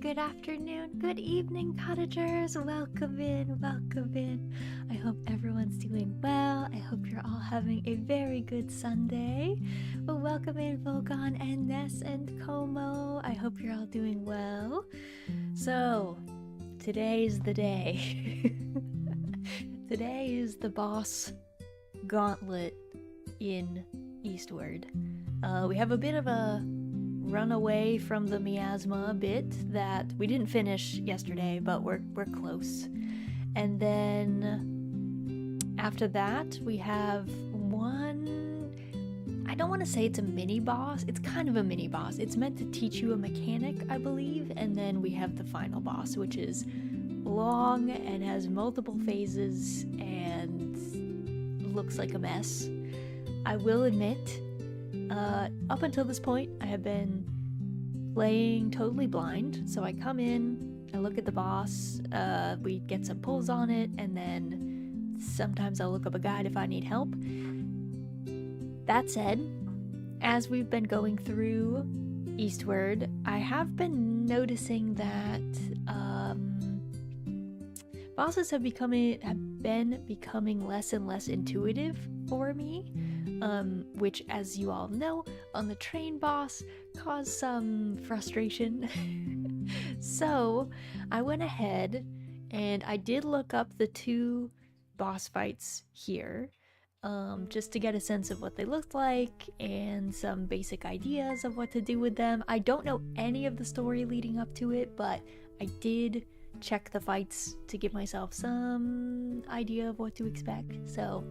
good afternoon, good evening, cottagers. Welcome in, welcome in. I hope everyone's doing well. I hope you're all having a very good Sunday. Well, welcome in, Volgon and Ness and Como. I hope you're all doing well. So, today's the day. Today is the boss gauntlet in Eastward. We have a bit of a run away from the miasma bit that we didn't finish yesterday, but we're close. And then after that, we have one. I don't want to say it's a mini boss. It's kind of a mini boss. It's meant to teach you a mechanic, I believe. And then we have the final boss, which is long and has multiple phases and looks like a mess. I will admit, up until this point, I have been playing totally blind. So I come in, I look at the boss, we get some pulls on it, and then sometimes I'll look up a guide if I need help. That said, as we've been going through Eastward, I have been noticing that bosses have been becoming less and less intuitive for me. Which, as you all know, on the train boss caused some frustration. So I went ahead and I did look up the two boss fights here, just to get a sense of what they looked like and some basic ideas of what to do with them. I don't know any of the story leading up to it, but I did check the fights to give myself some idea of what to expect. So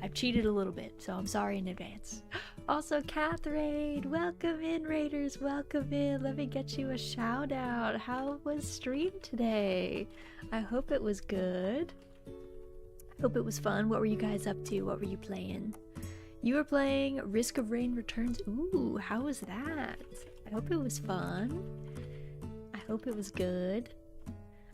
I've cheated a little bit, so I'm sorry in advance. Also, Catherine, welcome in, Raiders, welcome in. Let me get you a shout out. How was stream today? I hope it was good. I hope it was fun. What were you guys up to? What were you playing? You were playing Risk of Rain Returns. Ooh, how was that? I hope it was fun. I hope it was good.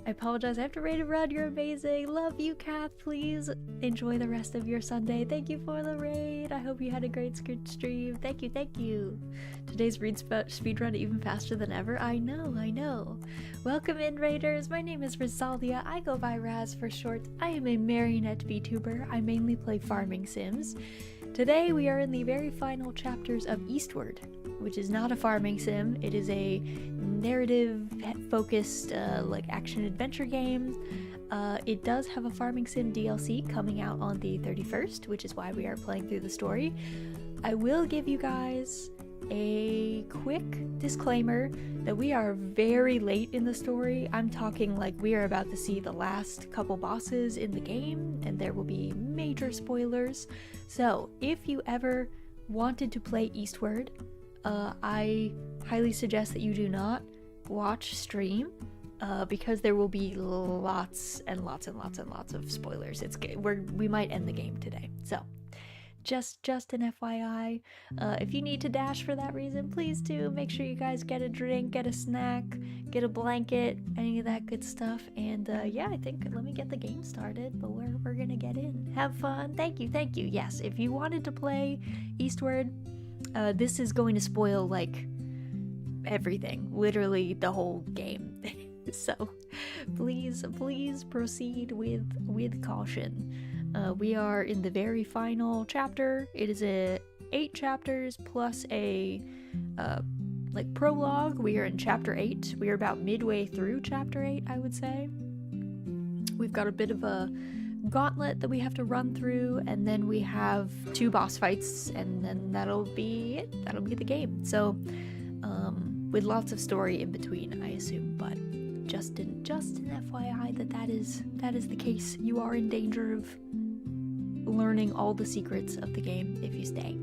I apologize, I have to raid a run. You're amazing. Love you, Kath. Please enjoy the rest of your Sunday. Thank you for the raid. I hope you had a great stream. Thank you, thank you. Today's read speedrun even faster than ever. I know. Welcome in, Raiders. My name is Rizaldia. I go by Raz for short. I am a marionette VTuber. I mainly play farming sims. Today we are in the very final chapters of Eastward, which is not a farming sim. It is a narrative-focused like action-adventure game. It does have a farming sim DLC coming out on the 31st, which is why we are playing through the story. I will give you guys a quick disclaimer that we are very late in the story. I'm talking like we are about to see the last couple bosses in the game, and there will be major spoilers. So if you ever wanted to play Eastward, I highly suggest that you do not watch stream, because there will be lots and lots of spoilers. We might end the game today. So just an FYI. If you need to dash for that reason, please do. Make sure you guys get a drink, get a snack, get a blanket, any of that good stuff. And yeah, I think let me get the game started, but we're gonna get in. Have fun. Thank you. Yes, if you wanted to play Eastward, this is going to spoil like everything, literally the whole game. So please proceed with caution. We are in the very final chapter. It is 8 chapters plus a like prologue. We are in chapter 8. We are about midway through chapter 8, I would say. We've got a bit of a gauntlet that we have to run through, and then we have 2 boss fights, and then that'll be it. That'll be the game. So with lots of story in between, I assume, but just an FYI that is the case. You are in danger of learning all the secrets of the game if you stay.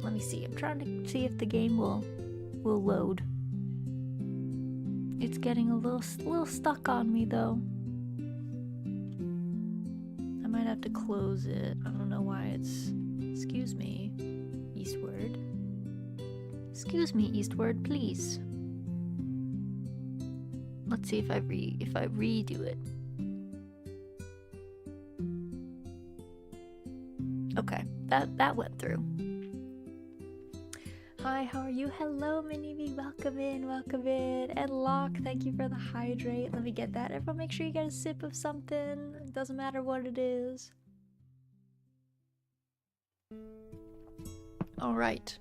Let me see. I'm trying to see if the game will load. It's getting a little stuck on me though. I might have to close it. I don't know why it's. Excuse me, Eastward. Excuse me, Eastward, please. Let's see if I redo it. Okay, that went through. Hi, how are you? Hello, Mini-Me. Welcome in, welcome in. And Locke, thank you for the hydrate. Let me get that. Everyone make sure you get a sip of something. It doesn't matter what it is. Alright.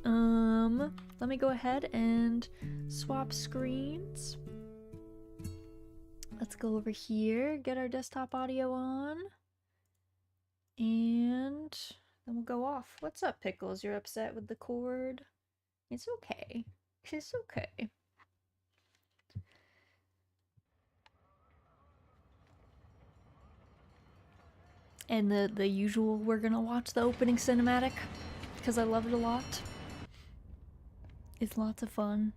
Let me go ahead and swap screens. Let's go over here, get our desktop audio on. And then we'll go off. What's up, Pickles? You're upset with the cord? It's okay. It's okay. And the usual, we're gonna watch the opening cinematic because I love it a lot. It's lots of fun.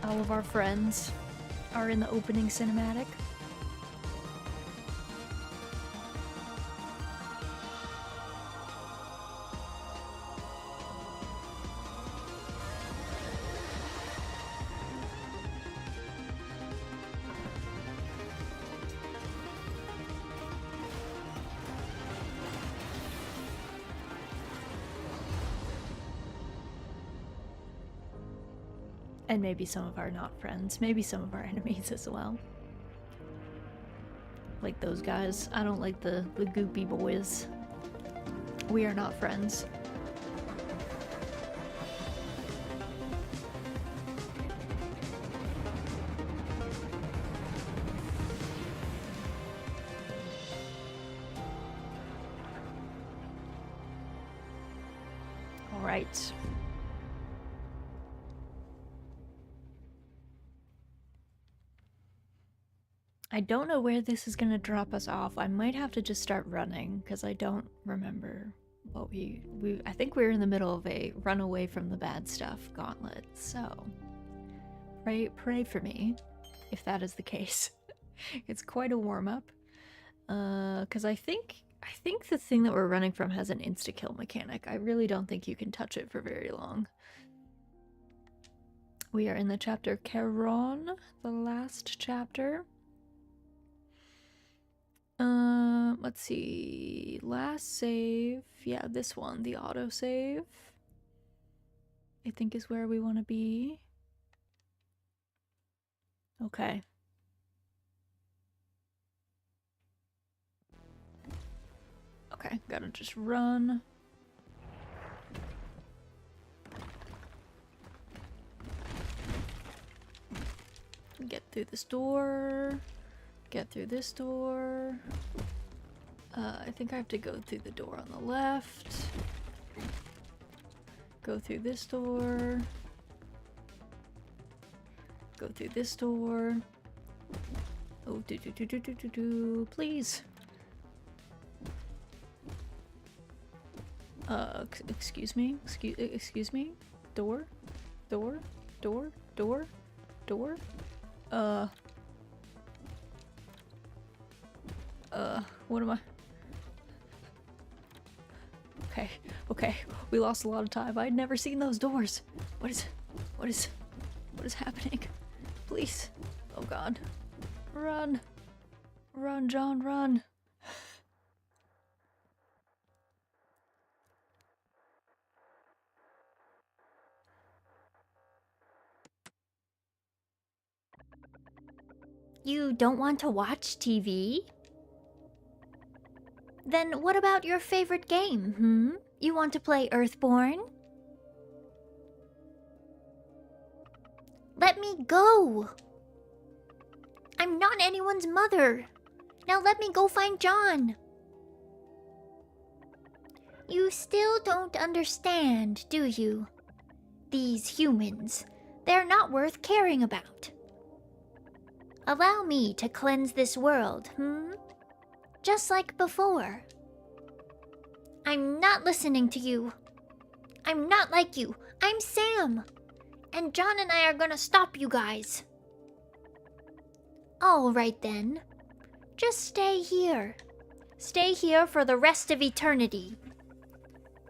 All of our friends are in the opening cinematic. And maybe some of our not friends. Maybe some of our enemies as well. Like those guys. I don't like the goopy boys. We are not friends. All right. I don't know where this is gonna drop us off. I might have to just start running because I don't remember what I think we were in the middle of a run away from the bad stuff gauntlet. So pray for me if that is the case. It's quite a warm-up. Because I think the thing that we're running from has an insta-kill mechanic. I really don't think you can touch it for very long. We are in the chapter Charon, the last chapter. Let's see. Last save. Yeah, this one, the autosave. I think is where we want to be. Okay. Okay, gotta just run. Get through this door. Get through this door. I think I have to go through the door on the left. Go through this door. Go through this door. Oh, please. Excuse me? Excuse me? Door? Door? Door? Door? Door? What am I? Okay, we lost a lot of time. I'd never seen those doors. What is happening? Please. Oh God. Run. Run, John, run. You don't want to watch TV? Then what about your favorite game, You want to play Earthborn? Let me go! I'm not anyone's mother! Now let me go find John! You still don't understand, do you? These humans, they're not worth caring about. Allow me to cleanse this world, Just like before. I'm not listening to you. I'm not like you. I'm Sam. And John and I are gonna stop you guys. Alright then. Just stay here. Stay here for the rest of eternity,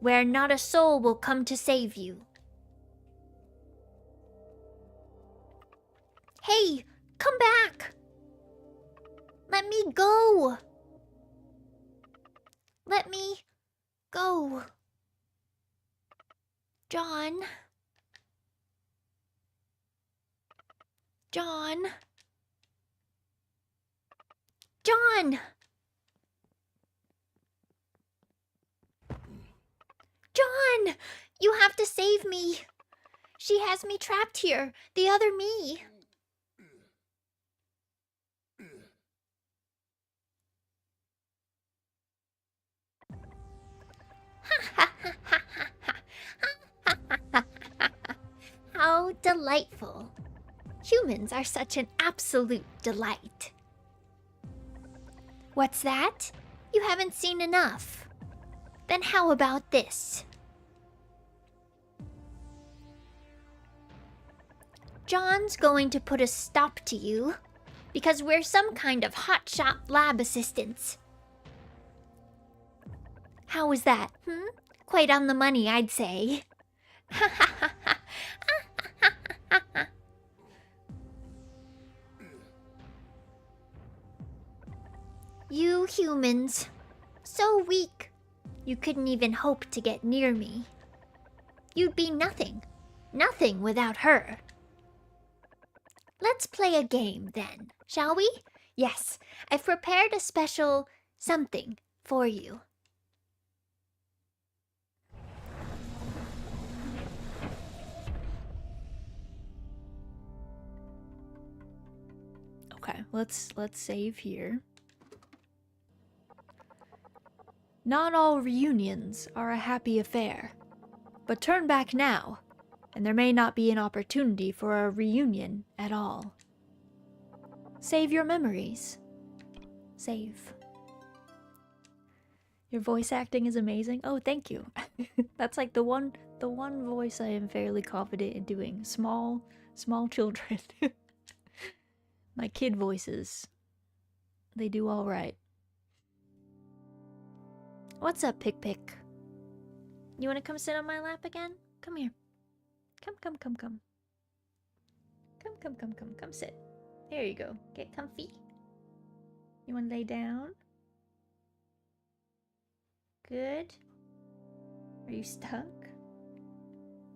where not a soul will come to save you. Hey, come back! Let me go! Let me go. John. John. John! John! You have to save me. She has me trapped here. The other me. How delightful. Humans are such an absolute delight. What's that? You haven't seen enough. Then how about this? John's going to put a stop to you because we're some kind of hotshot lab assistants. How was that? Quite on the money, I'd say. You humans, so weak. You couldn't even hope to get near me. You'd be nothing. Nothing without her. Let's play a game then, shall we? Yes, I've prepared a special something for you. Okay, let's save here. Not all reunions are a happy affair, but turn back now, and there may not be an opportunity for a reunion at all. Save your memories. Save. Your voice acting is amazing. Oh, thank you. That's like the one voice I am fairly confident in doing. Small children. My kid voices. They do all right. What's up, Pick? You want to come sit on my lap again? Come here. Come. Come sit. There you go. Get comfy. You want to lay down? Good. Are you stuck?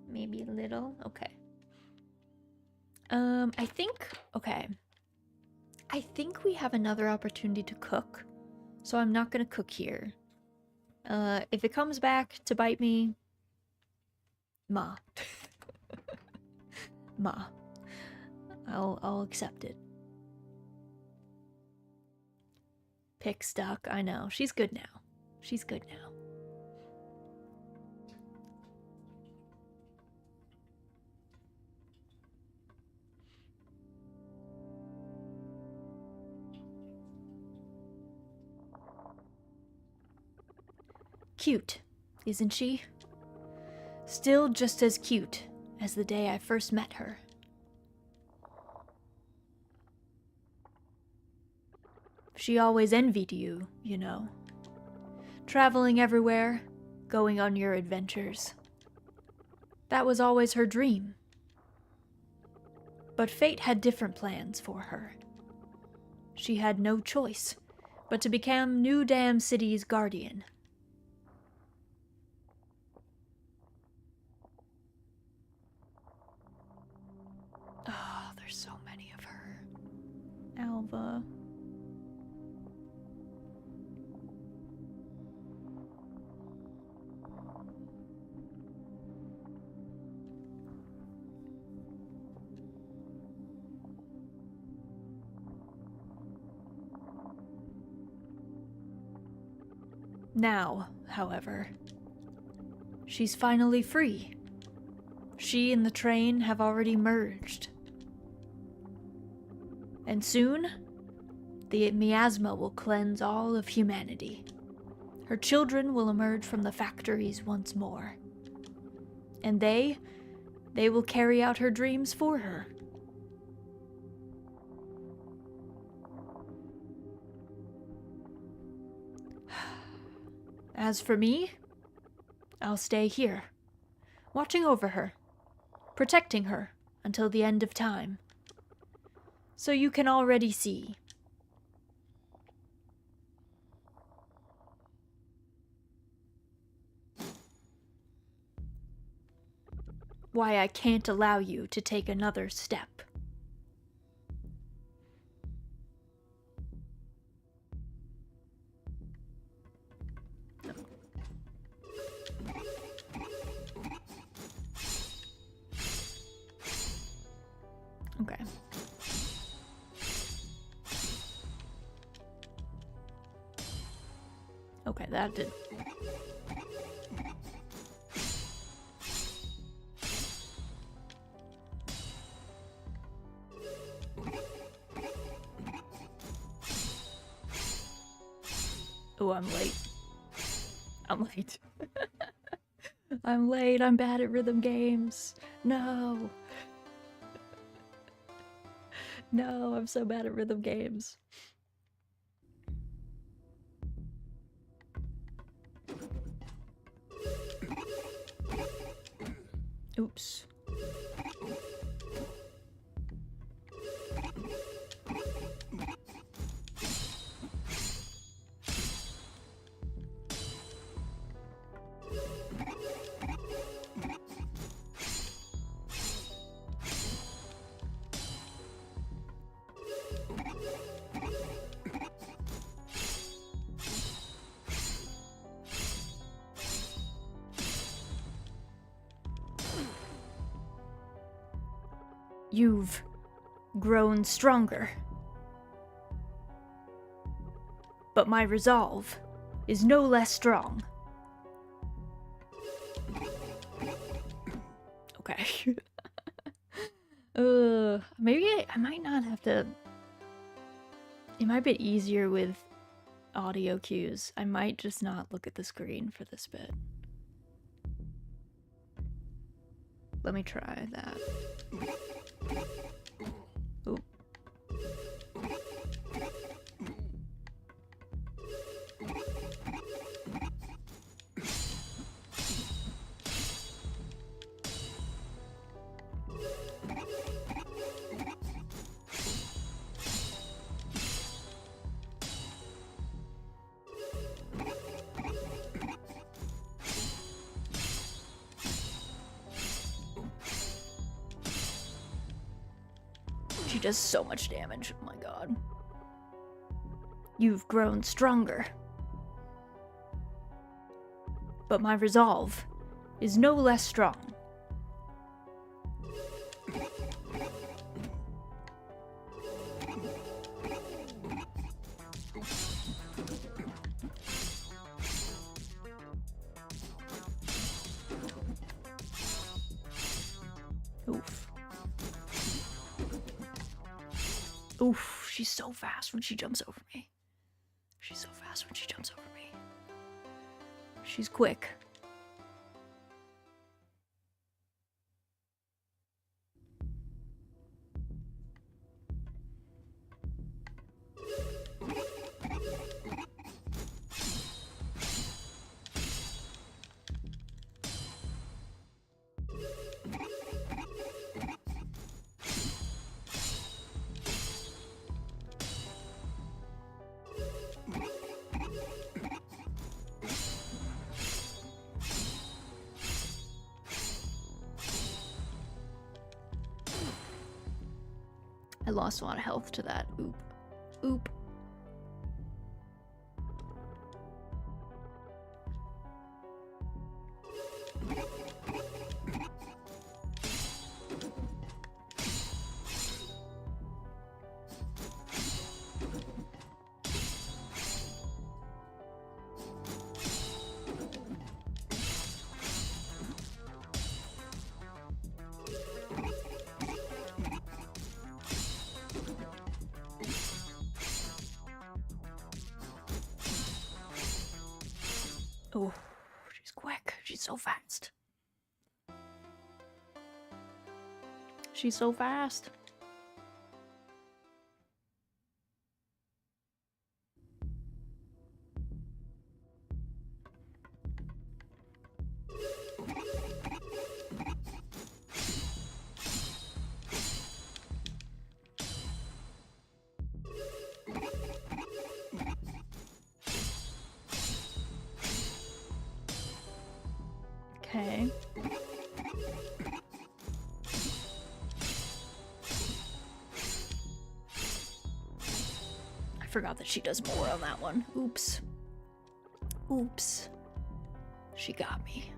Maybe a little. Okay. I think we have another opportunity to cook, so I'm not gonna cook here. If it comes back to bite me, Ma. Ma. I'll accept it. Pick stuck, I know. She's good now. She's good now. Cute, isn't she? Still just as cute as the day I first met her. She always envied you, you know. Traveling everywhere, going on your adventures. That was always her dream. But fate had different plans for her. She had no choice but to become New Dam City's guardian. Oh, there's so many of her. Alva. Now, however, she's finally free. She and the train have already merged. And soon, the miasma will cleanse all of humanity. Her children will emerge from the factories once more. And they will carry out her dreams for her. As for me, I'll stay here, watching over her, protecting her until the end of time. So you can already see. Why I can't allow you to take another step. Okay. Okay, that did. Oh, I'm late. I'm late. I'm late. I'm bad at rhythm games. No. No, I'm so bad at rhythm games. Oops. You've grown stronger. But my resolve is no less strong. Okay. Maybe I might not have to... It might be easier with audio cues. I might just not look at the screen for this bit. Let me try that. Oop. She does so much damage, oh my god. You've grown stronger. But my resolve is no less strong. Oof. Oof, she's so fast when she jumps over me. She's so fast when she jumps over me. She's quick. I lost a lot of health to that. Oop. Oop. Oh, she's quick. She's so fast. She's so fast. Okay. I forgot that she does more on that one. Oops. Oops. She got me.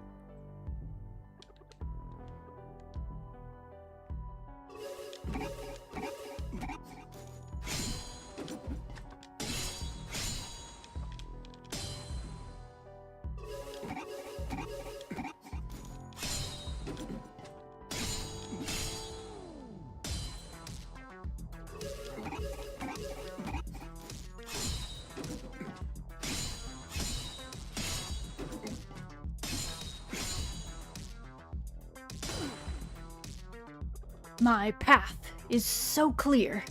My path is so clear.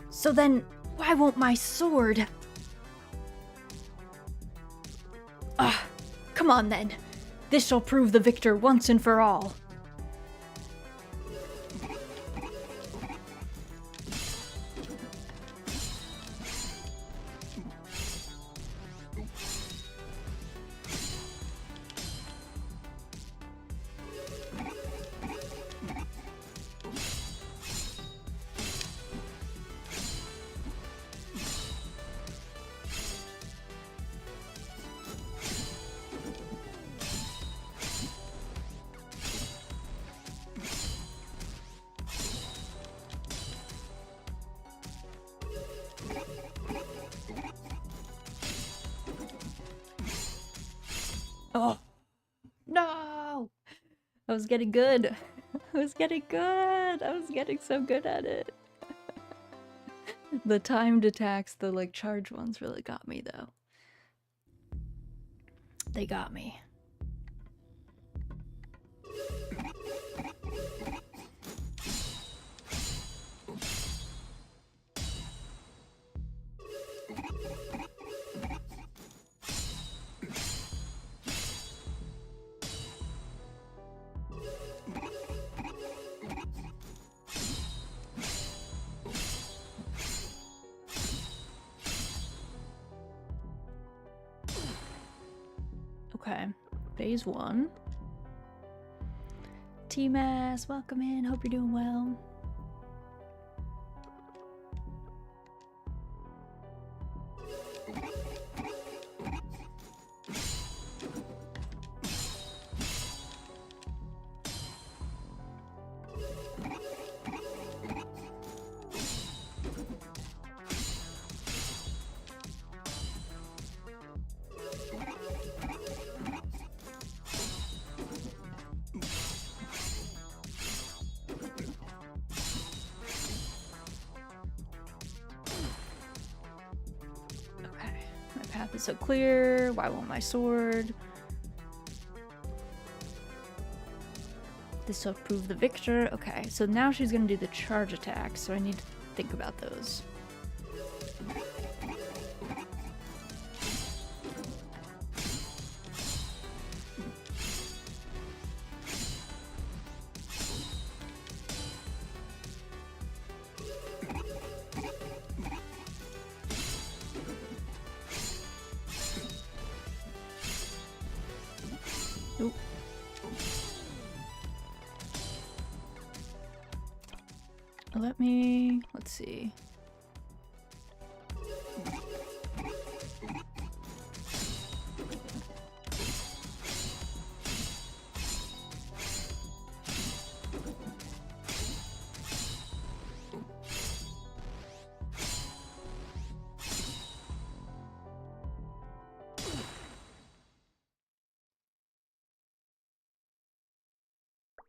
So then, why won't my sword? Come on then. This shall prove the victor once and for all. Oh, no! I was getting good. I was getting good. I was getting so good at it. The timed attacks, the like charge ones really got me though. They got me. Okay, phase 1. T-Mass, welcome in. Hope you're doing well. Path is so clear. Why won't my sword? This will prove the victor. Okay, so now she's gonna do the charge attack, so I need to think about those. Oop. Let's see.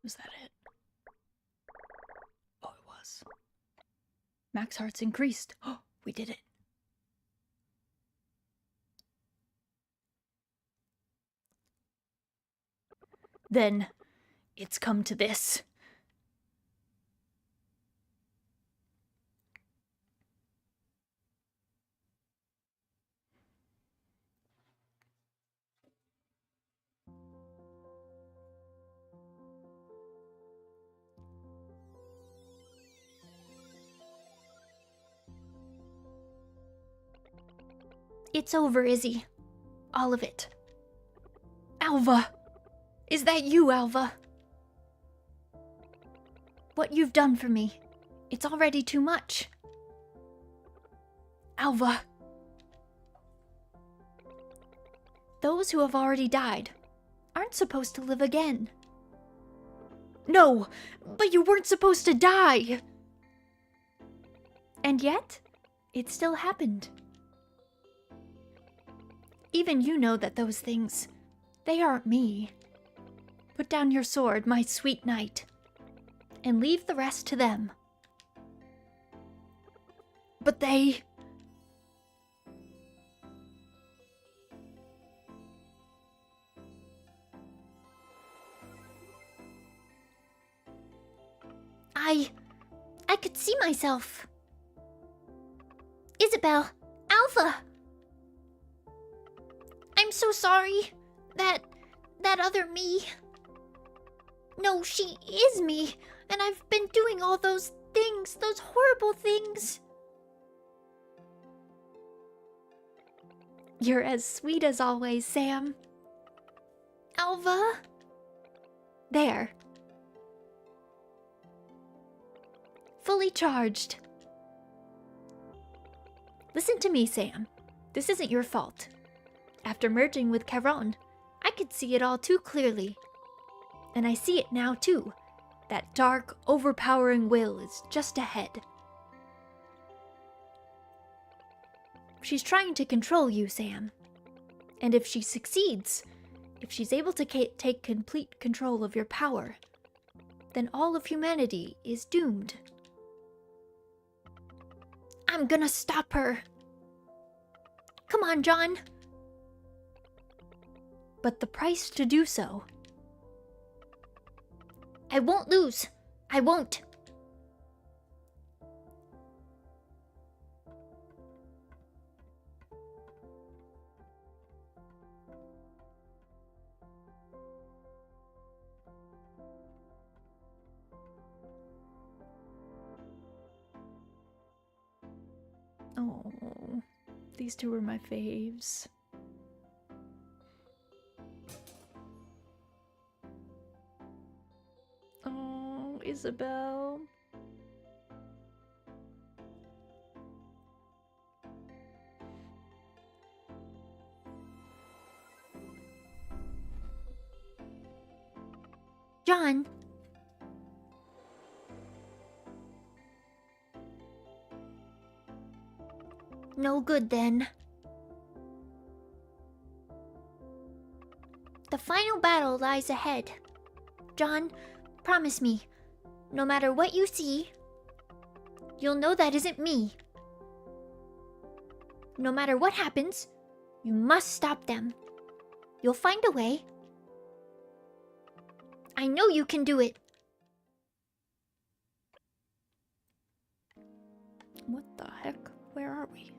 Was that it? Oh, it was. Max hearts increased. Oh, we did it. Then, it's come to this. It's over, Izzy. All of it. Alva! Is that you, Alva? What you've done for me, it's already too much. Alva! Those who have already died aren't supposed to live again. No, but you weren't supposed to die! And yet, it still happened. Even you know that those things, they aren't me. Put down your sword, my sweet knight, and leave the rest to them. But they... I could see myself. Isabel, Alpha! I'm so sorry. That other me. No, she is me, and I've been doing all those things, those horrible things. You're as sweet as always, Sam. Alva? There. Fully charged. Listen to me, Sam. This isn't your fault. After merging with Charon, I could see it all too clearly. And I see it now too. That dark, overpowering will is just ahead. She's trying to control you, Sam. And if she succeeds, if she's able to take complete control of your power, then all of humanity is doomed. I'm gonna stop her. Come on, John. But the price to do so. I won't lose. I won't. Oh, these two were my faves. Oh, Isabel. John. No good then. The final battle lies ahead. John, promise me, no matter what you see, you'll know that isn't me. No matter what happens, you must stop them. You'll find a way. I know you can do it. What the heck? Where are we?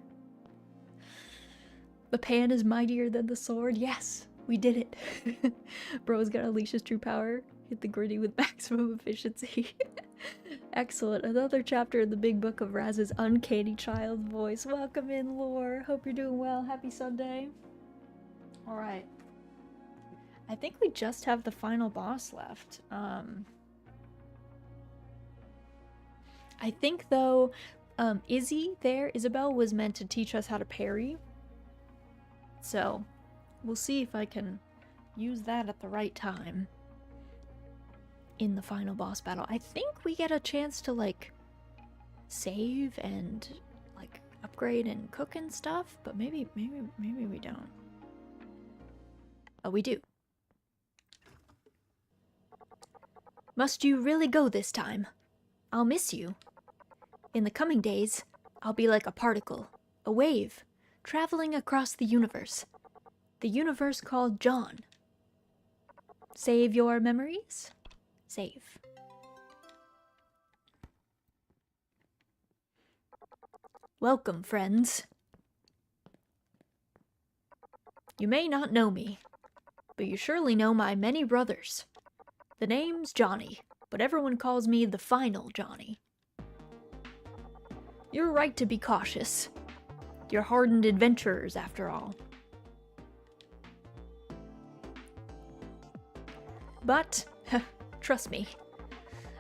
The pan is mightier than the sword. Yes, we did it. Bro's got unleash his true power. Hit the gritty with maximum efficiency. Excellent. Another chapter in the big book of Raz's uncanny child voice. Welcome in, Lore. Hope you're doing well. Happy Sunday. Alright. I think we just have the final boss left. I think, though, Isabel was meant to teach us how to parry. So, we'll see if I can use that at the right time in the final boss battle. I think we get a chance to, like, save and, like, upgrade and cook and stuff, but maybe we don't. Oh, we do. Must you really go this time? I'll miss you. In the coming days, I'll be like a particle, a wave, traveling across the universe called John. Save your memories? Save. Welcome, friends. You may not know me, but you surely know my many brothers. The name's Johnny, but everyone calls me the final Johnny. You're right to be cautious. You're hardened adventurers, after all. But, trust me,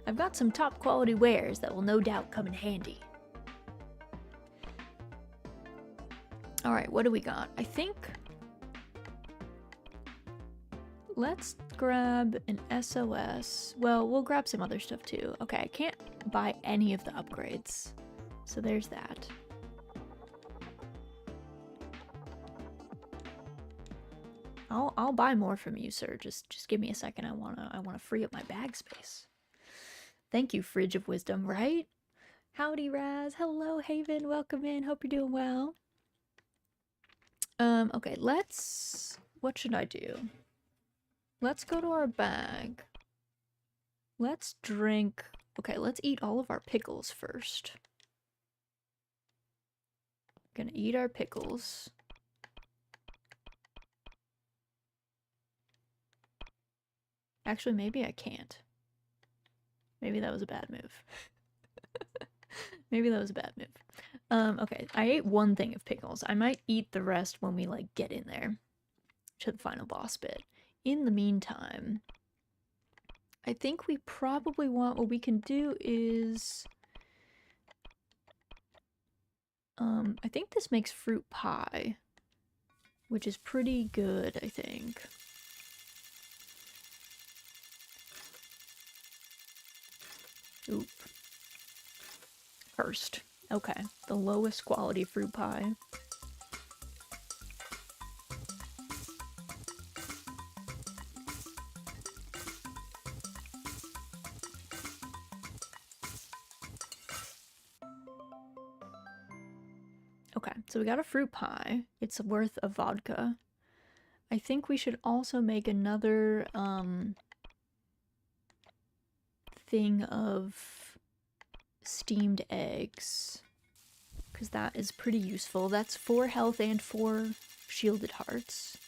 I've got some top quality wares that will no doubt come in handy. Alright, what do we got? I think... let's grab an SOS. Well, we'll grab some other stuff too. Okay, I can't buy any of the upgrades. So there's that. I'll buy more from you, sir. Just give me a second. I wanna free up my bag space. Thank you, Fridge of Wisdom, right? Howdy, Raz. Hello, Haven. Welcome in. Hope you're doing well. Okay, what should I do? Let's go to our bag. Let's drink. Okay, let's eat all of our pickles first. Gonna eat our pickles. Actually, maybe I can't. Maybe that was a bad move. Maybe that was a bad move. Okay, I ate one thing of pickles. I might eat the rest when we, like, get in there to the final boss bit. In the meantime, I think we probably want, what we can do is... I think this makes fruit pie, which is pretty good, I think. Oop. Cursed. Okay, the lowest quality fruit pie. Okay, so we got a fruit pie. It's worth a vodka. I think we should also make another, thing of steamed eggs, because that is pretty useful. That's 4 health and 4 shielded hearts.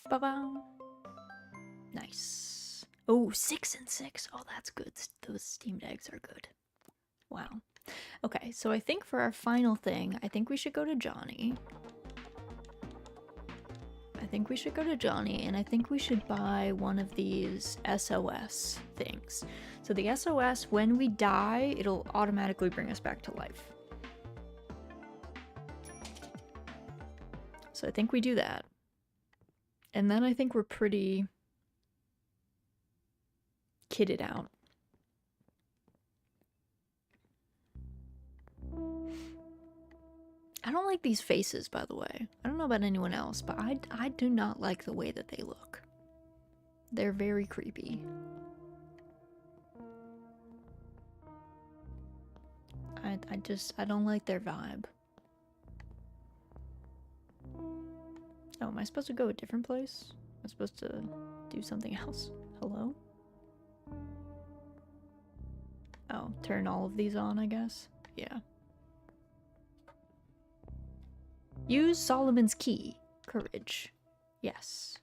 Ba-bam. Nice. Oh, 6 and 6. Oh, that's good. Those steamed eggs are good. Wow. Okay, so I think for our final thing, I think we should go to Johnny. And I think we should buy one of these SOS things. So the SOS, when we die, it'll automatically bring us back to life. So I think we do that. And then I think we're pretty kitted out. I don't like these faces, by the way. I don't know about anyone else, but I do not like the way that they look. They're very creepy. I don't like their vibe. Oh, am I supposed to go a different place? Am I supposed to do something else? Hello? Oh, turn all of these on, I guess? Yeah. Use Solomon's Key. Courage. Yes.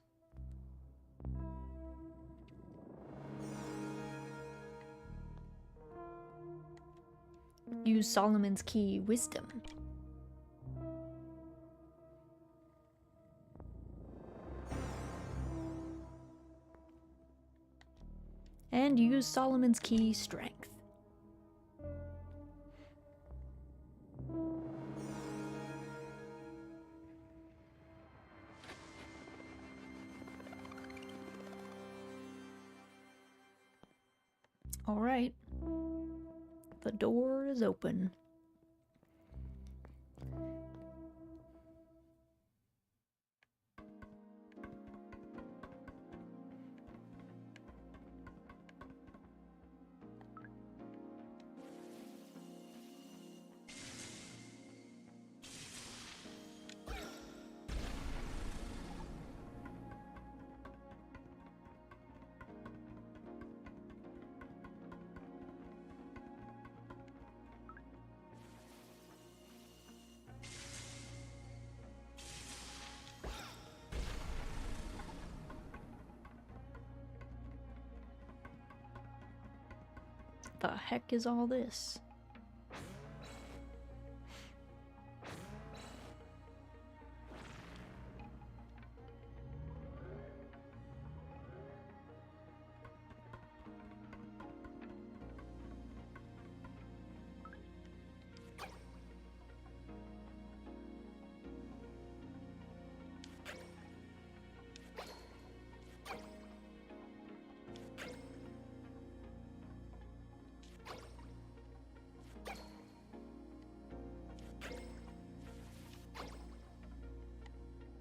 Use Solomon's Key. Wisdom. And use Solomon's Key. Strength. All right. The door is open. the heck is all this?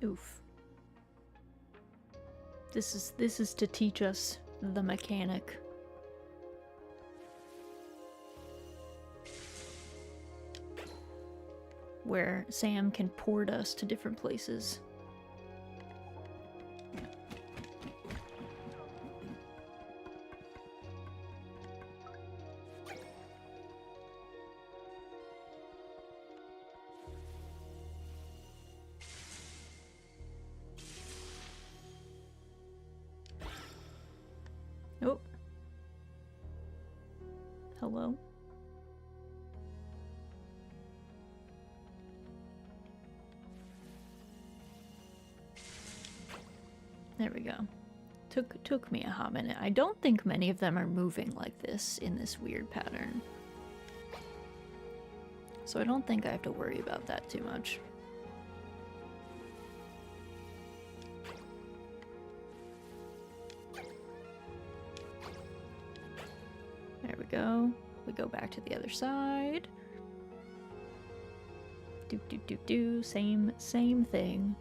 Oof. This is to teach us the mechanic. Where Sam can port us to different places. Oh. Hello? There we go. Took me a hot minute. I don't think many of them are moving like this in this weird pattern. So I don't think I have to worry about that too much. There we go. We go back to the other side. Do. Same thing.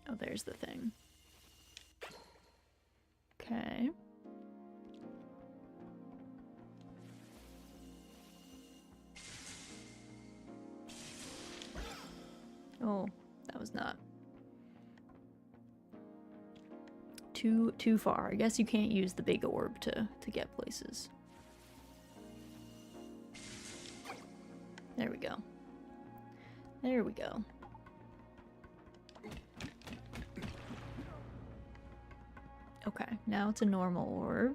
Oh, there's the thing. Okay. Oh, that was not too far. I guess you can't use the big orb to get places. There we go. There we go. Okay, now it's a normal orb.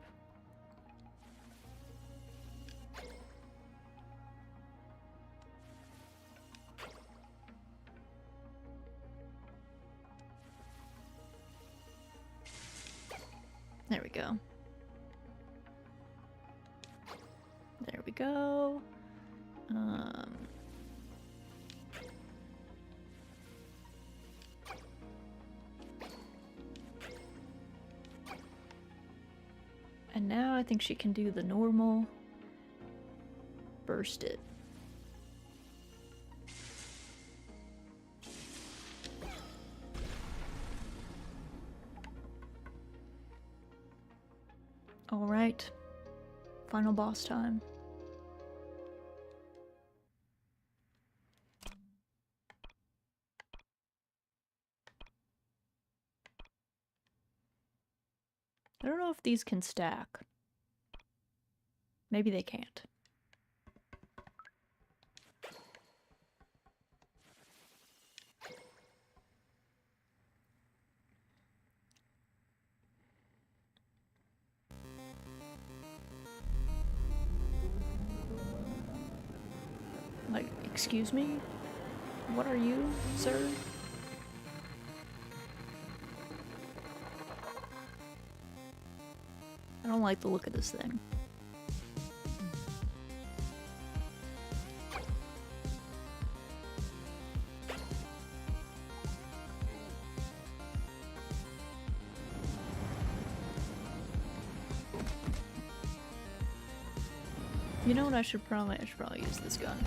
There we go. There we go. And now I think she can do the normal. Burst it. Alright. Final boss time. I don't know if these can stack. Maybe they can't. Like, excuse me? What are you, sir? I don't like the look of this thing. You know what I should probably use this gun.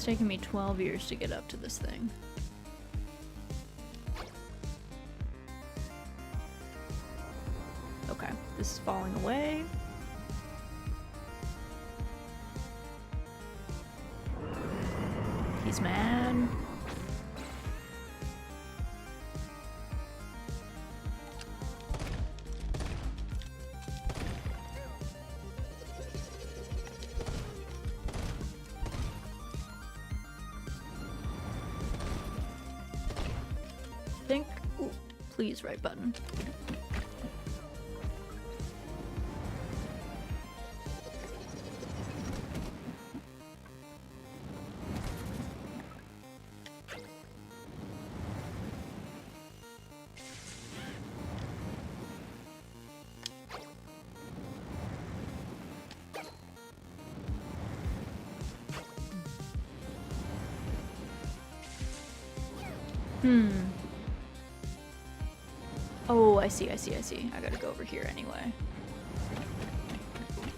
It's taken me 12 years to get up to this thing. Okay, this is falling away. He's mad. Think. Ooh, please, right button. Oh, I see. I gotta go over here anyway.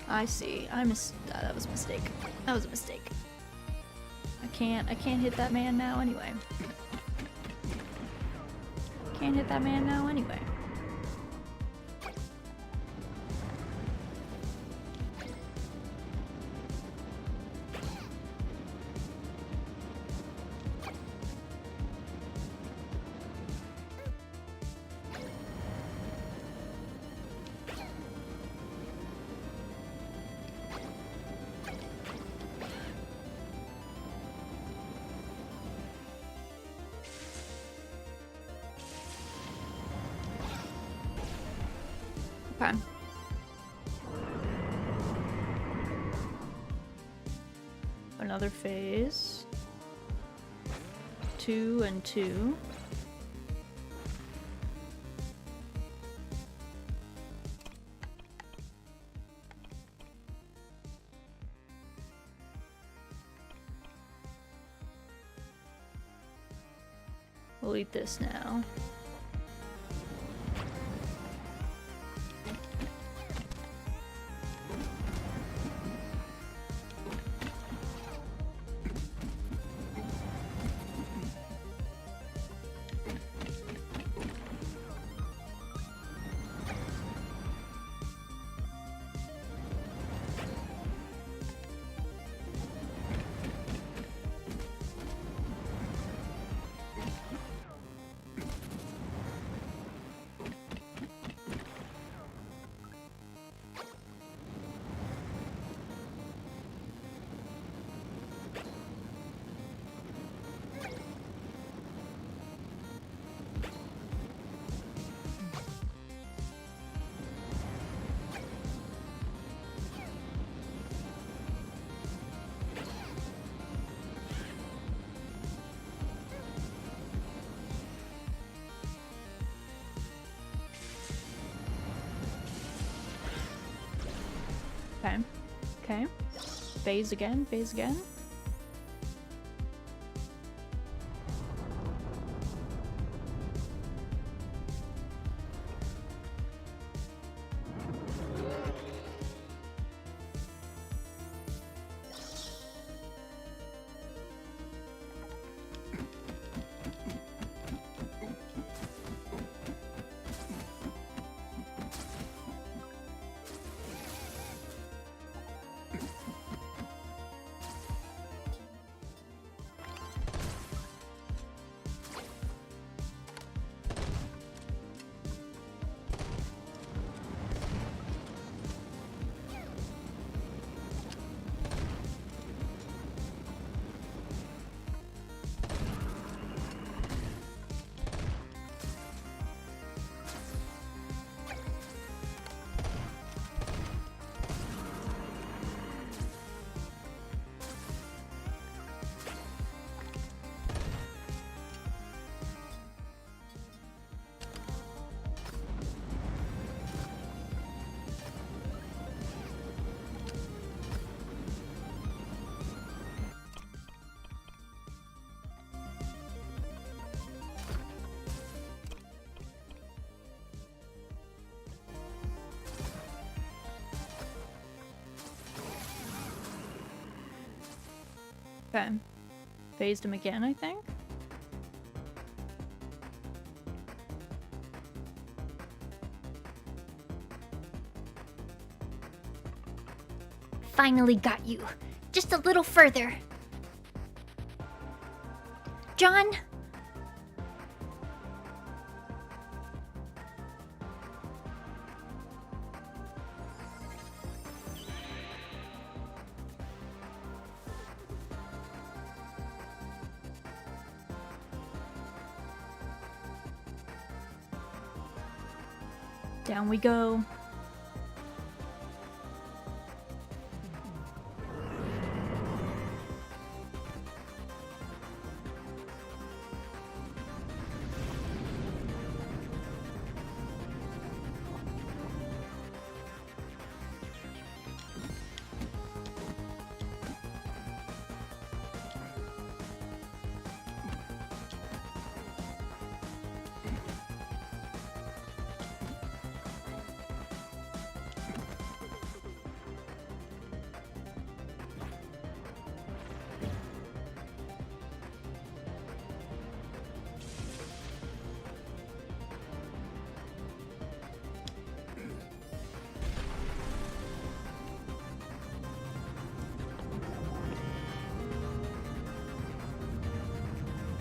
I see. That was a mistake. That was a mistake. I can't hit that man now anyway. Can't hit that man now anyway. Okay. Another phase. 2 and 2. We'll eat this now. Okay. Okay. Phase again. Phase again. Okay. phased him again, I think. Finally got you. Just a little further. John? Down we go.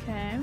Okay.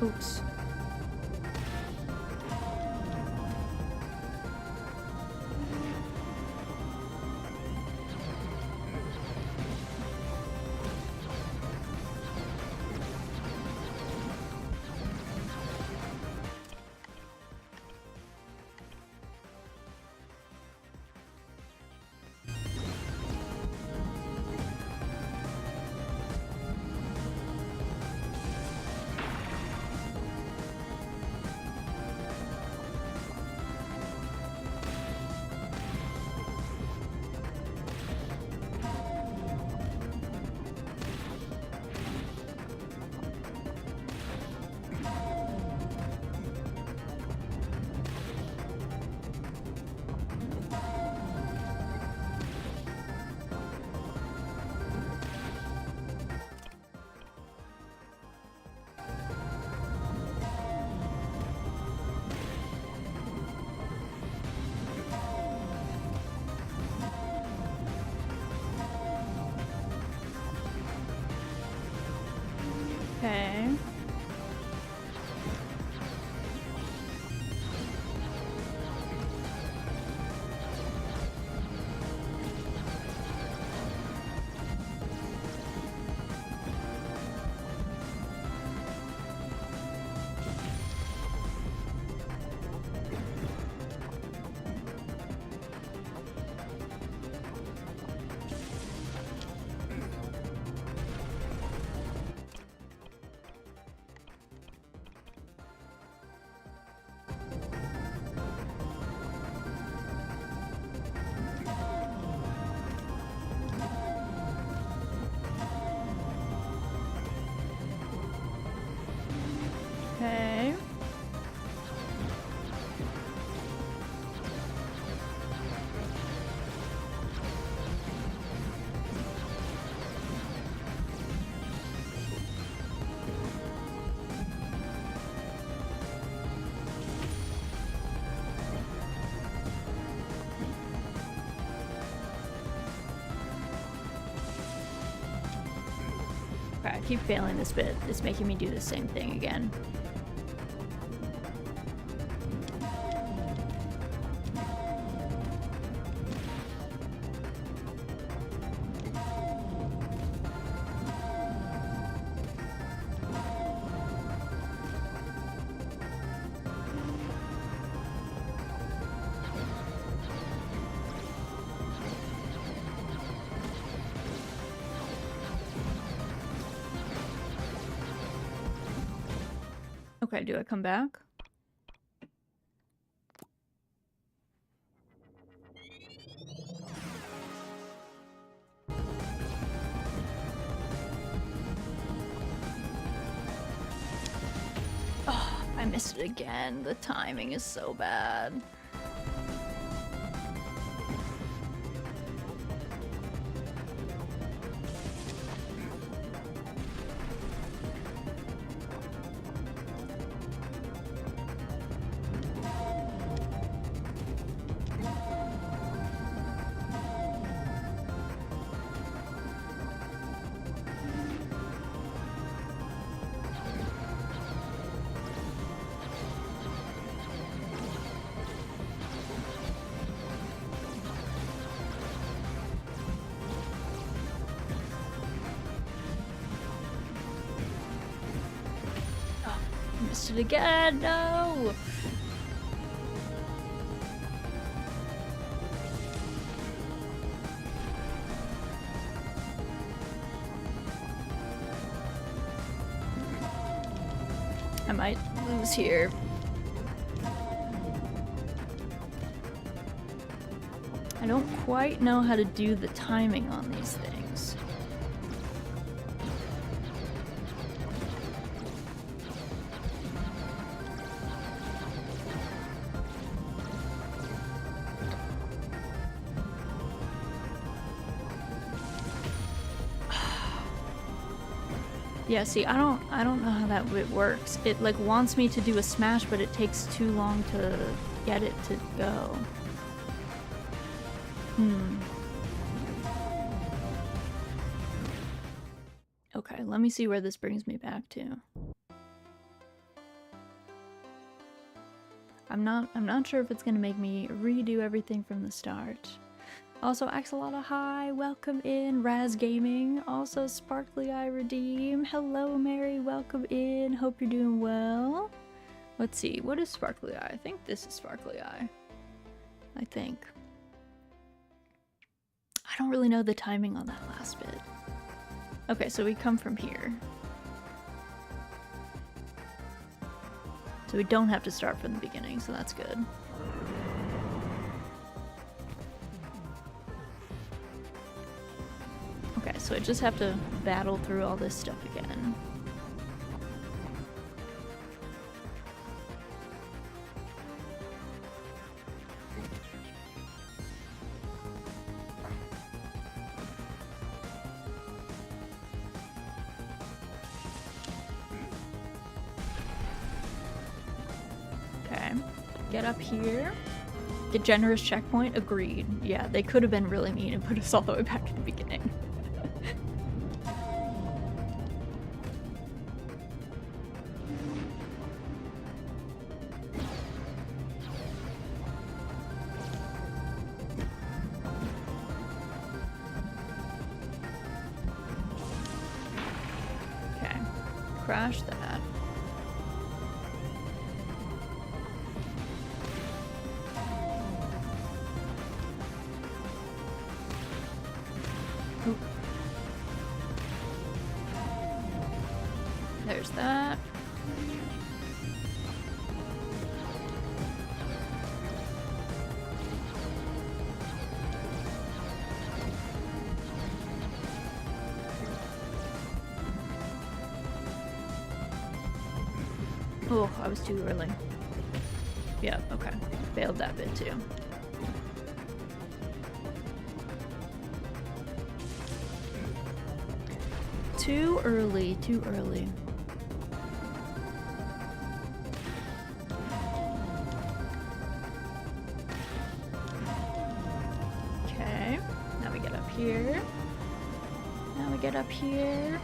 Oops. Okay. Okay. Okay, I keep failing this bit. It's making me do the same thing again. Okay, do I come back? Oh, I missed it again. The timing is so bad. Missed it again, no! I might lose here. I don't quite know how to do the timing on these things. Yeah, see, I don't know how that works. It like wants me to do a smash, but it takes too long to get it to go. Okay, let me see where this brings me back to. I'm not sure if it's gonna make me redo everything from the start. Also, Axolotl, hi, welcome in. Raz Gaming, also Sparkly Eye Redeem. Hello, Mary, welcome in. Hope you're doing well. Let's see, what is Sparkly Eye? I think this is Sparkly Eye. I think. I don't really know the timing on that last bit. Okay, so we come from here. So we don't have to start from the beginning, so that's good. Okay, so I just have to battle through all this stuff again. Okay, get up here. Get generous checkpoint, agreed. Yeah, they could have been really mean and put us all the way back at the beginning. Crash that. Oop. There's that. Oh, I was too early. Yeah, okay. Failed that bit too. Too early, too early. Okay, now we get up here. Now we get up here.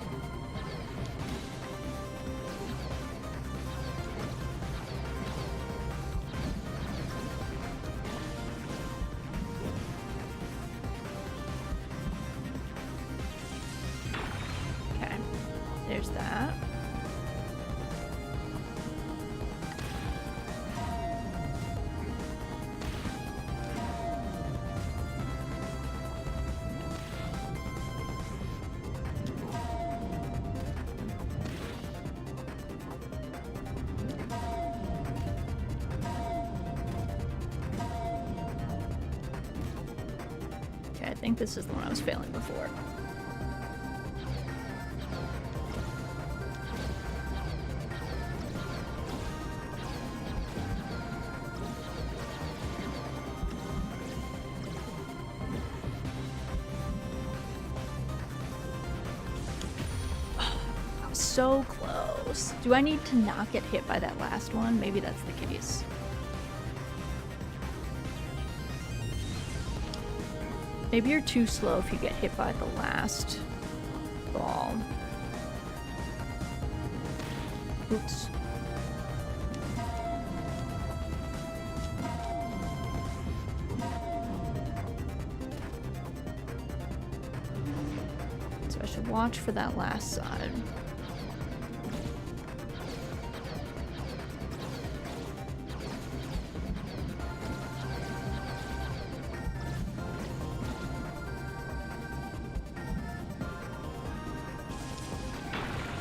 There's that. think this is the one I was failing before. So close. Do I need to not get hit by that last one? Maybe that's the case. Maybe you're too slow if you get hit by the last ball. Oops. So I should watch for that last side.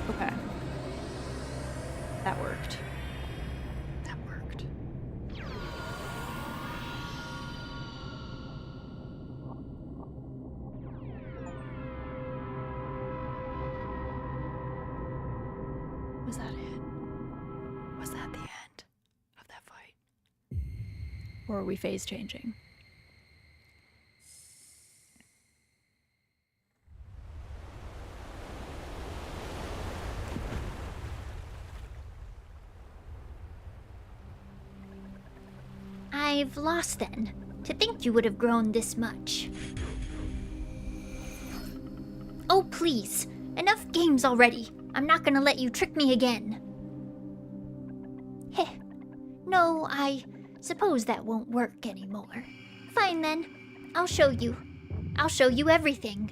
Okay. That worked. That worked. Was that it? Was that the end of that fight? Or are we phase changing? I've lost then. To think you would have grown this much. Oh, please. Enough games already. I'm not gonna let you trick me again. Heh. No, I suppose that won't work anymore. Fine then. I'll show you. I'll show you everything.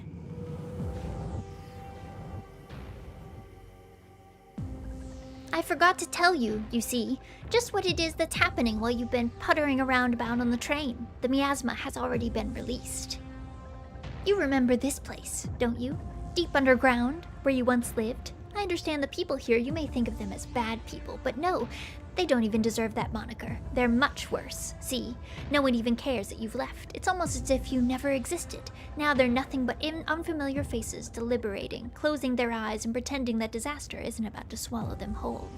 I forgot to tell you, you see, just what it is that's happening while you've been puttering around about on the train. The miasma has already been released. You remember this place, don't you? Deep underground, where you once lived. I understand the people here, you may think of them as bad people, but no, they don't even deserve that moniker. They're much worse. See, no one even cares that you've left. It's almost as if you never existed. Now they're nothing but unfamiliar faces deliberating, closing their eyes and pretending that disaster isn't about to swallow them whole.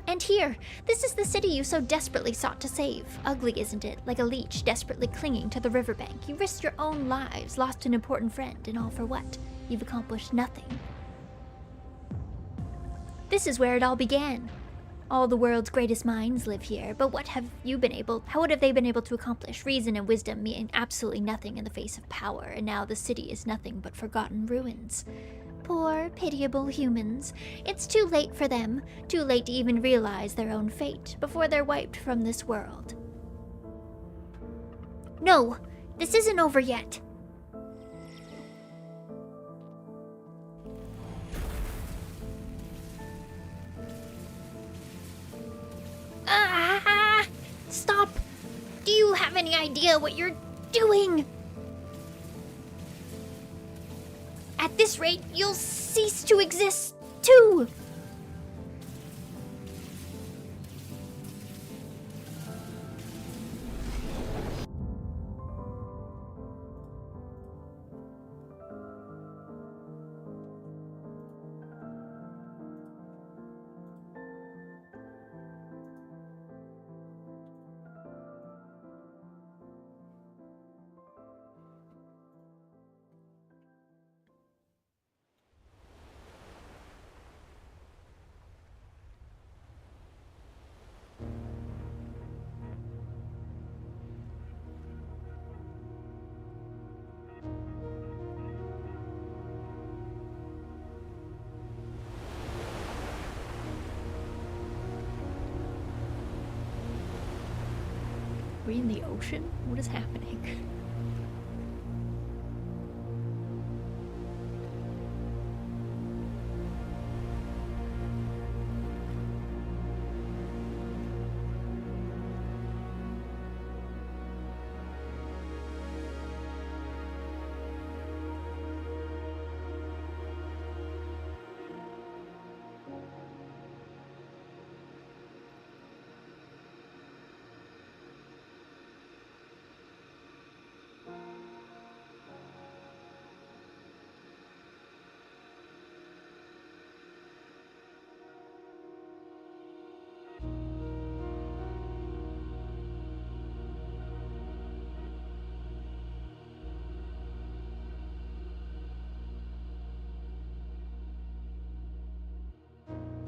And here, this is the city you so desperately sought to save. Ugly, isn't it? Like a leech desperately clinging to the riverbank. You risked your own lives, lost an important friend, and all for what? You've accomplished nothing. This is where it all began. All the world's greatest minds live here, but what have they been able to accomplish? Reason and wisdom mean absolutely nothing in the face of power, and now the city is nothing but forgotten ruins. Poor, pitiable humans. It's too late for them, too late to even realize their own fate before they're wiped from this world. No, this isn't over yet. Ah! Stop! Do you have any idea what you're doing? At this rate, you'll cease to exist, too! Are we in the ocean? What is happening?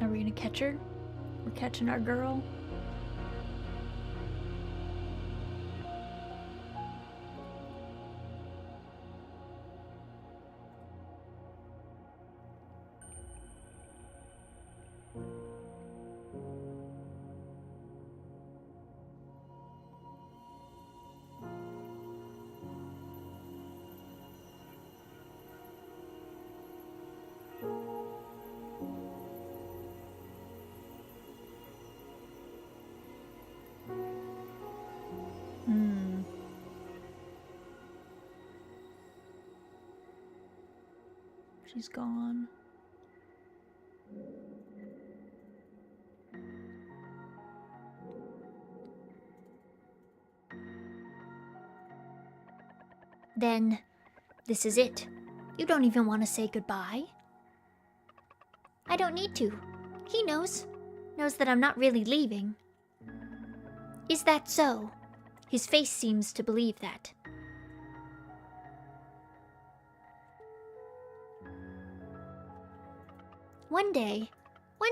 Are we gonna catch her? We're catching our girl. She's gone. Then, this is it. You don't even want to say goodbye? I don't need to. He knows. Knows that I'm not really leaving. Is that so? His face seems to believe that. One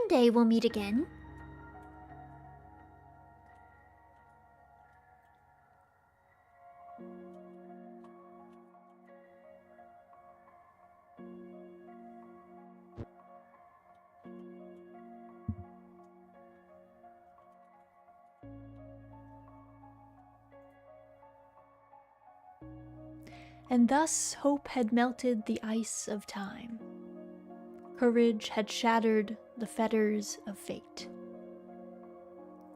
day we'll meet again. And thus hope had melted the ice of time. Courage had shattered the fetters of fate.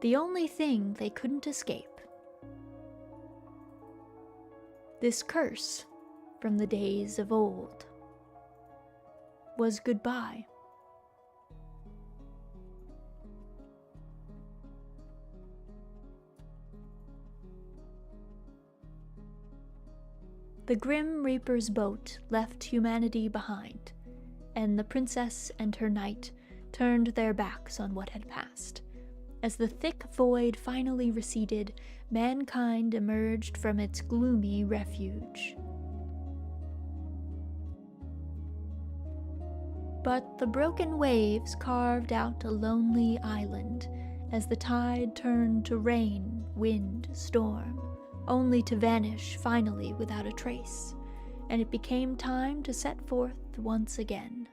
The only thing they couldn't escape. This curse from the days of old was goodbye. The Grim Reaper's boat left humanity behind, and the princess and her knight turned their backs on what had passed. As the thick void finally receded, mankind emerged from its gloomy refuge. But the broken waves carved out a lonely island as the tide turned to rain, wind, storm, only to vanish finally without a trace, and it became time to set forth once again.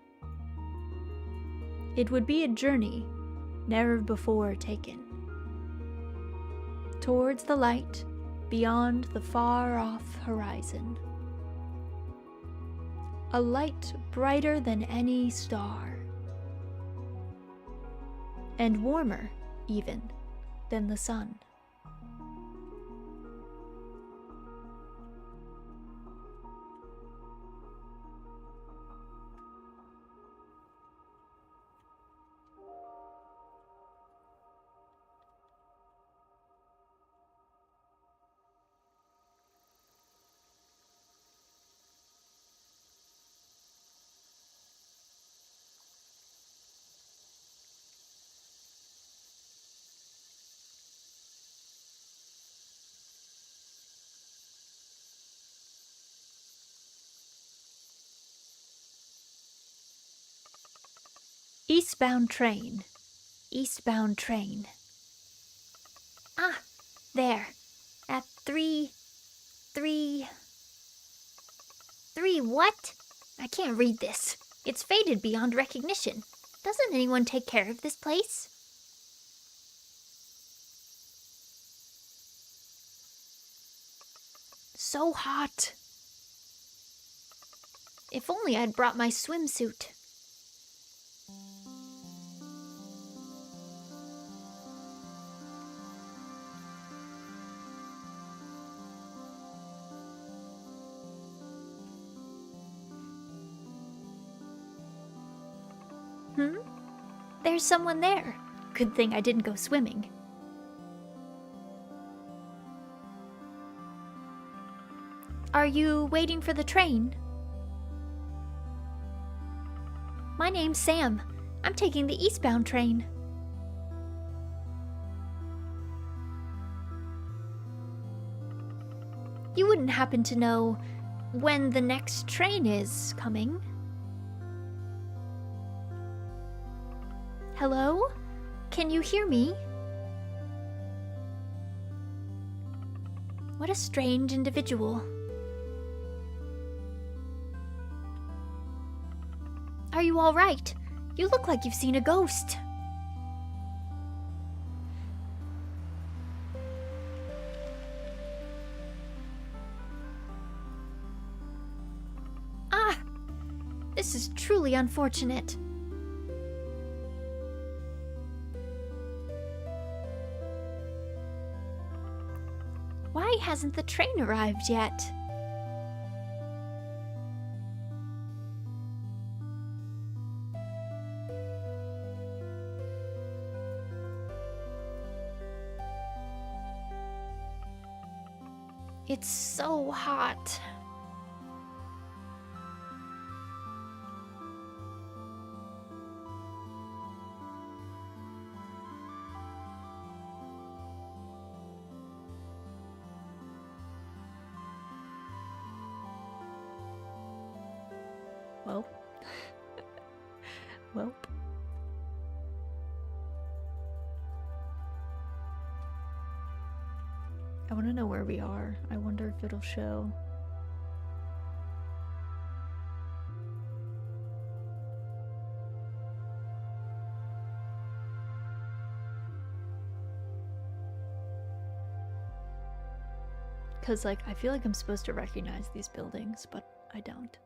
It would be a journey never before taken. Towards the light, beyond the far-off horizon. A light brighter than any star. And warmer, even, than the sun. Eastbound train. Eastbound train. Ah, there. At 3 what? I can't read this. It's faded beyond recognition. Doesn't anyone take care of this place? So hot. If only I'd brought my swimsuit. There's someone there. Good thing I didn't go swimming. Are you waiting for the train? My name's Sam. I'm taking the eastbound train. You wouldn't happen to know when the next train is coming? Hello? Can you hear me? What a strange individual. Are you all right? You look like you've seen a ghost. Ah! This is truly unfortunate. Why hasn't the train arrived yet? It's so hot. Well. Welp. I want to know where we are. I wonder if it'll show. Because, like, I feel like I'm supposed to recognize these buildings, but I don't.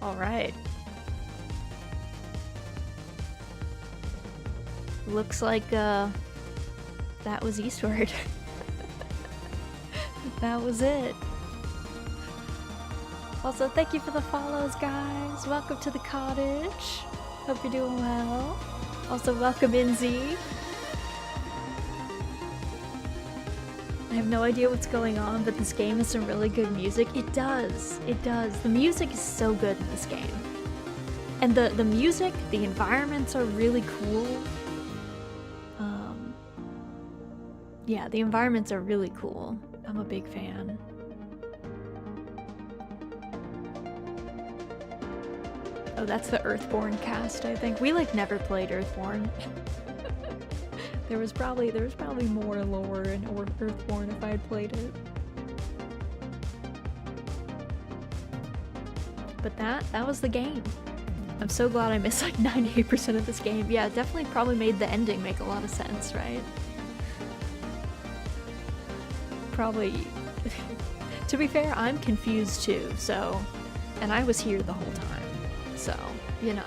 All right. Looks like that was Eastward. That was it. Also, thank you for the follows, guys. Welcome to the cottage. Hope you're doing well. Also, welcome Inzy. I have no idea what's going on, but this game has some really good music. It does. It does. The music is so good in this game. And the music, the environments are really cool. Yeah, the environments are really cool. I'm a big fan. Oh, that's the Earthborn cast, I think. We like never played Earthborn. There was probably more lore in Earthborn if I had played it. But that was the game. I'm so glad I missed like 98% of this game. Yeah, it definitely probably made the ending make a lot of sense, right? Probably. To be fair, I'm confused too, so. And I was here the whole time, so, you know.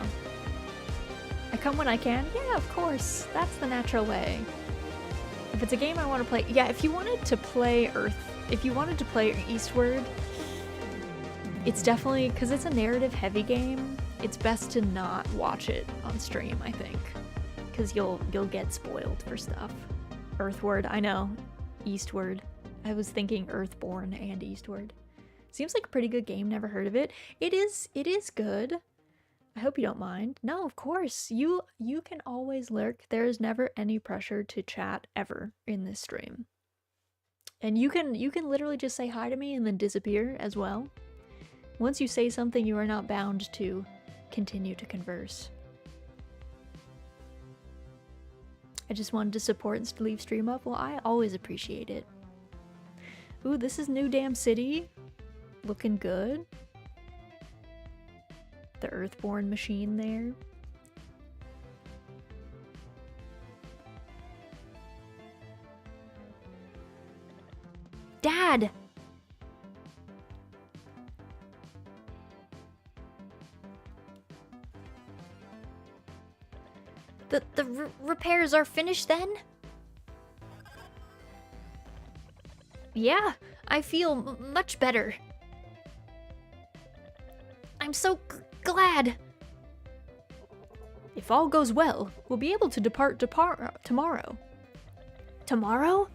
I come when I can? Yeah, of course. That's the natural way. If it's a game I want to play, yeah, if you wanted to play Eastward, it's definitely, because it's a narrative heavy game, it's best to not watch it on stream, I think. Because you'll get spoiled for stuff. Earthward, I know. Eastward. I was thinking Earthborn and Eastward. Seems like a pretty good game, never heard of it. It is good. I hope you don't mind. No, of course. You can always lurk. There is never any pressure to chat ever in this stream. And you can literally just say hi to me and then disappear as well. Once you say something, you are not bound to continue to converse. I just wanted to support and leave stream up. Well, I always appreciate it. Ooh, this is New Dam City. Looking good. The Earthborn machine there. Dad! The repairs are finished then? Yeah, I feel much better. I'm so glad. If all goes well, we'll be able to depart tomorrow. Tomorrow?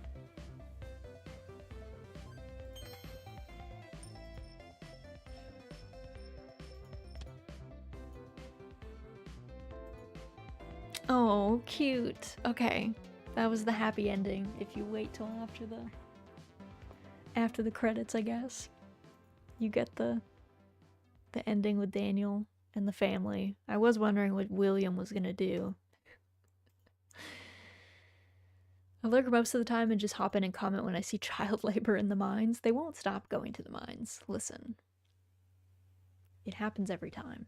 Oh, cute. Okay. That was the happy ending, if you wait till after the credits, I guess. You get the ending with Daniel and the family. I was wondering what William was gonna do. I lurk most of the time and just hop in and comment when I see child labor in the mines. They won't stop going to the mines. Listen. It happens every time.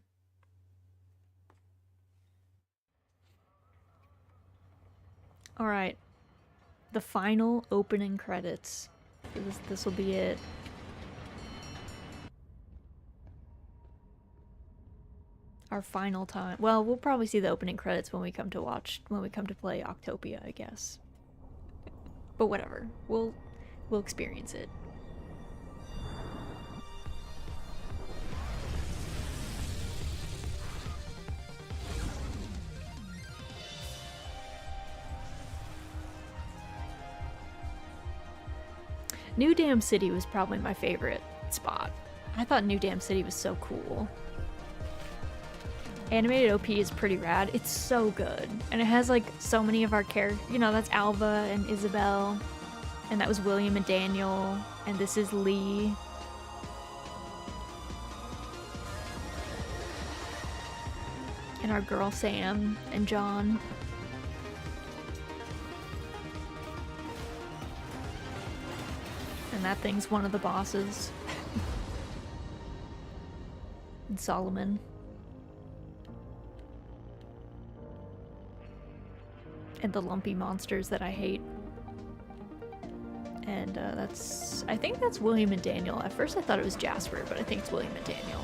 Alright. The final opening credits. This will be it. Our final time. Well, we'll probably see the opening credits when we come to play Octopia, I guess. But whatever. We'll experience it. New Dam City was probably my favorite spot. I thought New Dam City was so cool. Animated OP is pretty rad. It's so good. And it has like so many of our characters. You know, that's Alva and Isabel. And that was William and Daniel. And this is Lee. And our girl Sam and John. And that thing's one of the bosses. And Solomon. And the lumpy monsters that I hate. And I think that's William and Daniel. At first I thought it was Jasper, but I think it's William and Daniel.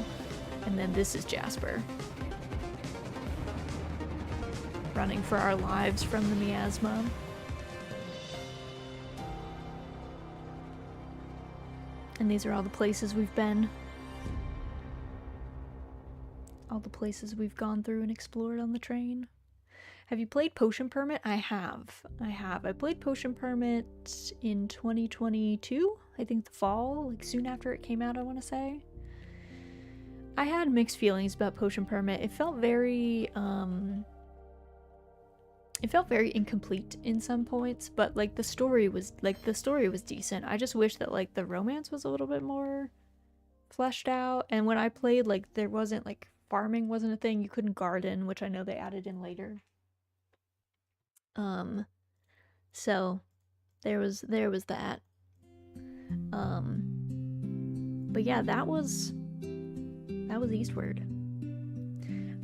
And then this is Jasper. Running for our lives from the miasma. And these are all the places we've been. All the places we've gone through and explored on the train. Have you played Potion Permit? I have. I played Potion Permit in 2022. I think the fall, like soon after it came out, I want to say. I had mixed feelings about Potion Permit. It felt very incomplete in some points, but like the story was decent. I just wish that like the romance was a little bit more fleshed out. And when I played, like there wasn't like farming wasn't a thing. You couldn't garden, which I know they added in later. So there was that. But yeah, that was Eastward.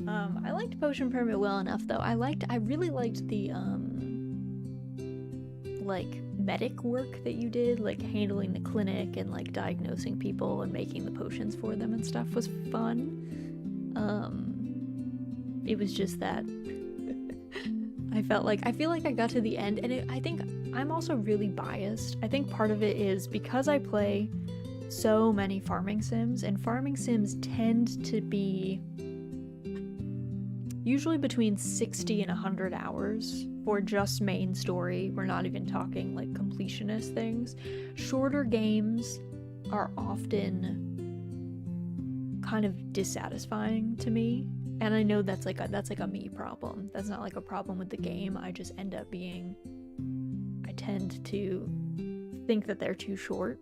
I liked Potion Permit well enough though. I really liked the like medic work that you did, like handling the clinic and like diagnosing people and making the potions for them and stuff was fun. It was just that I feel like I got to the end, and I think I'm also really biased. I think part of it is because I play so many farming sims, and farming sims tend to be usually between 60 and 100 hours for just main story. We're not even talking like completionist things. Shorter games are often kind of dissatisfying to me. And I know that's like a me problem. That's not like a problem with the game. I just end up I tend to think that they're too short.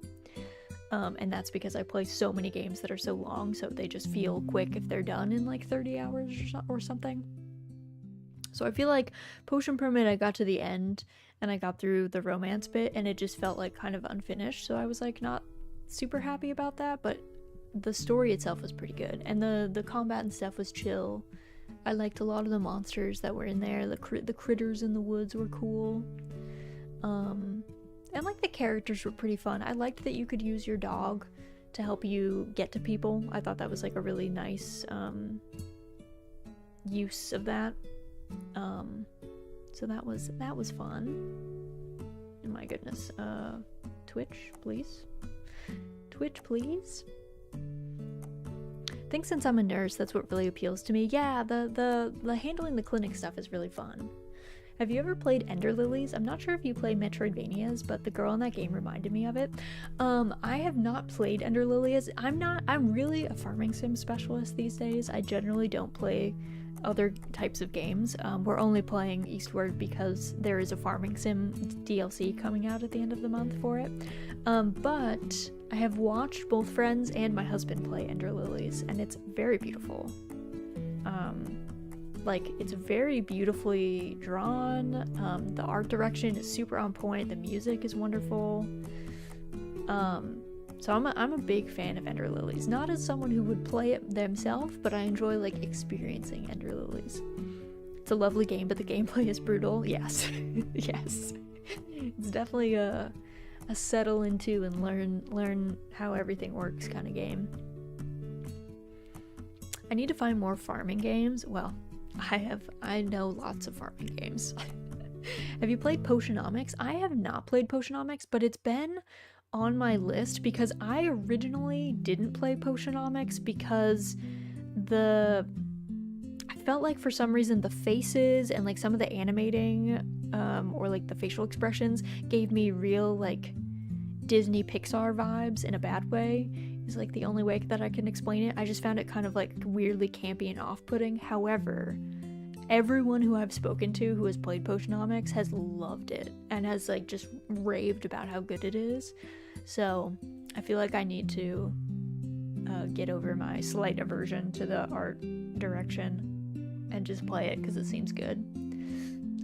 And that's because I play so many games that are so long, so they just feel quick if they're done in like 30 hours or something. So I feel like Potion Permit, I got to the end and I got through the romance bit and it just felt like kind of unfinished. So I was like not super happy about that, but the story itself was pretty good, and the combat and stuff was chill. I liked a lot of the monsters that were in there. The critters in the woods were cool. And like the characters were pretty fun. I liked that you could use your dog to help you get to people. I thought that was like a really nice use of that. So that was fun. Oh my goodness. Twitch, please. Twitch, please. I think since I'm a nurse, that's what really appeals to me. Yeah, the handling the clinic stuff is really fun. Have you ever played Ender Lilies? I'm not sure if you play Metroidvanias, but the girl in that game reminded me of it. I have not played Ender Lilies. I'm really a farming sim specialist these days. I generally don't play other types of games. We're only playing Eastward because there is a farming sim DLC coming out at the end of the month for it. But I have watched both friends and my husband play Ender Lilies, and it's very beautiful. Like, it's very beautifully drawn. The art direction is super on point. The music is wonderful. So I'm a big fan of Ender Lilies. Not as someone who would play it themselves, but I enjoy, like, experiencing Ender Lilies. It's a lovely game, but the gameplay is brutal. Yes. Yes. It's definitely a settle into and learn how everything works kind of game. I need to find more farming games. Well, I know lots of farming games. Have you played Potionomics? I have not played Potionomics, but it's been on my list because I originally didn't play Potionomics because I felt like for some reason the faces and like some of the animating or like the facial expressions gave me real like Disney Pixar vibes in a bad way. Is like the only way that I can explain it. I just found it kind of like weirdly campy and off-putting. However, everyone who I've spoken to who has played Potionomics has loved it and has like just raved about how good it is. So I feel like I need to get over my slight aversion to the art direction and just play it because it seems good.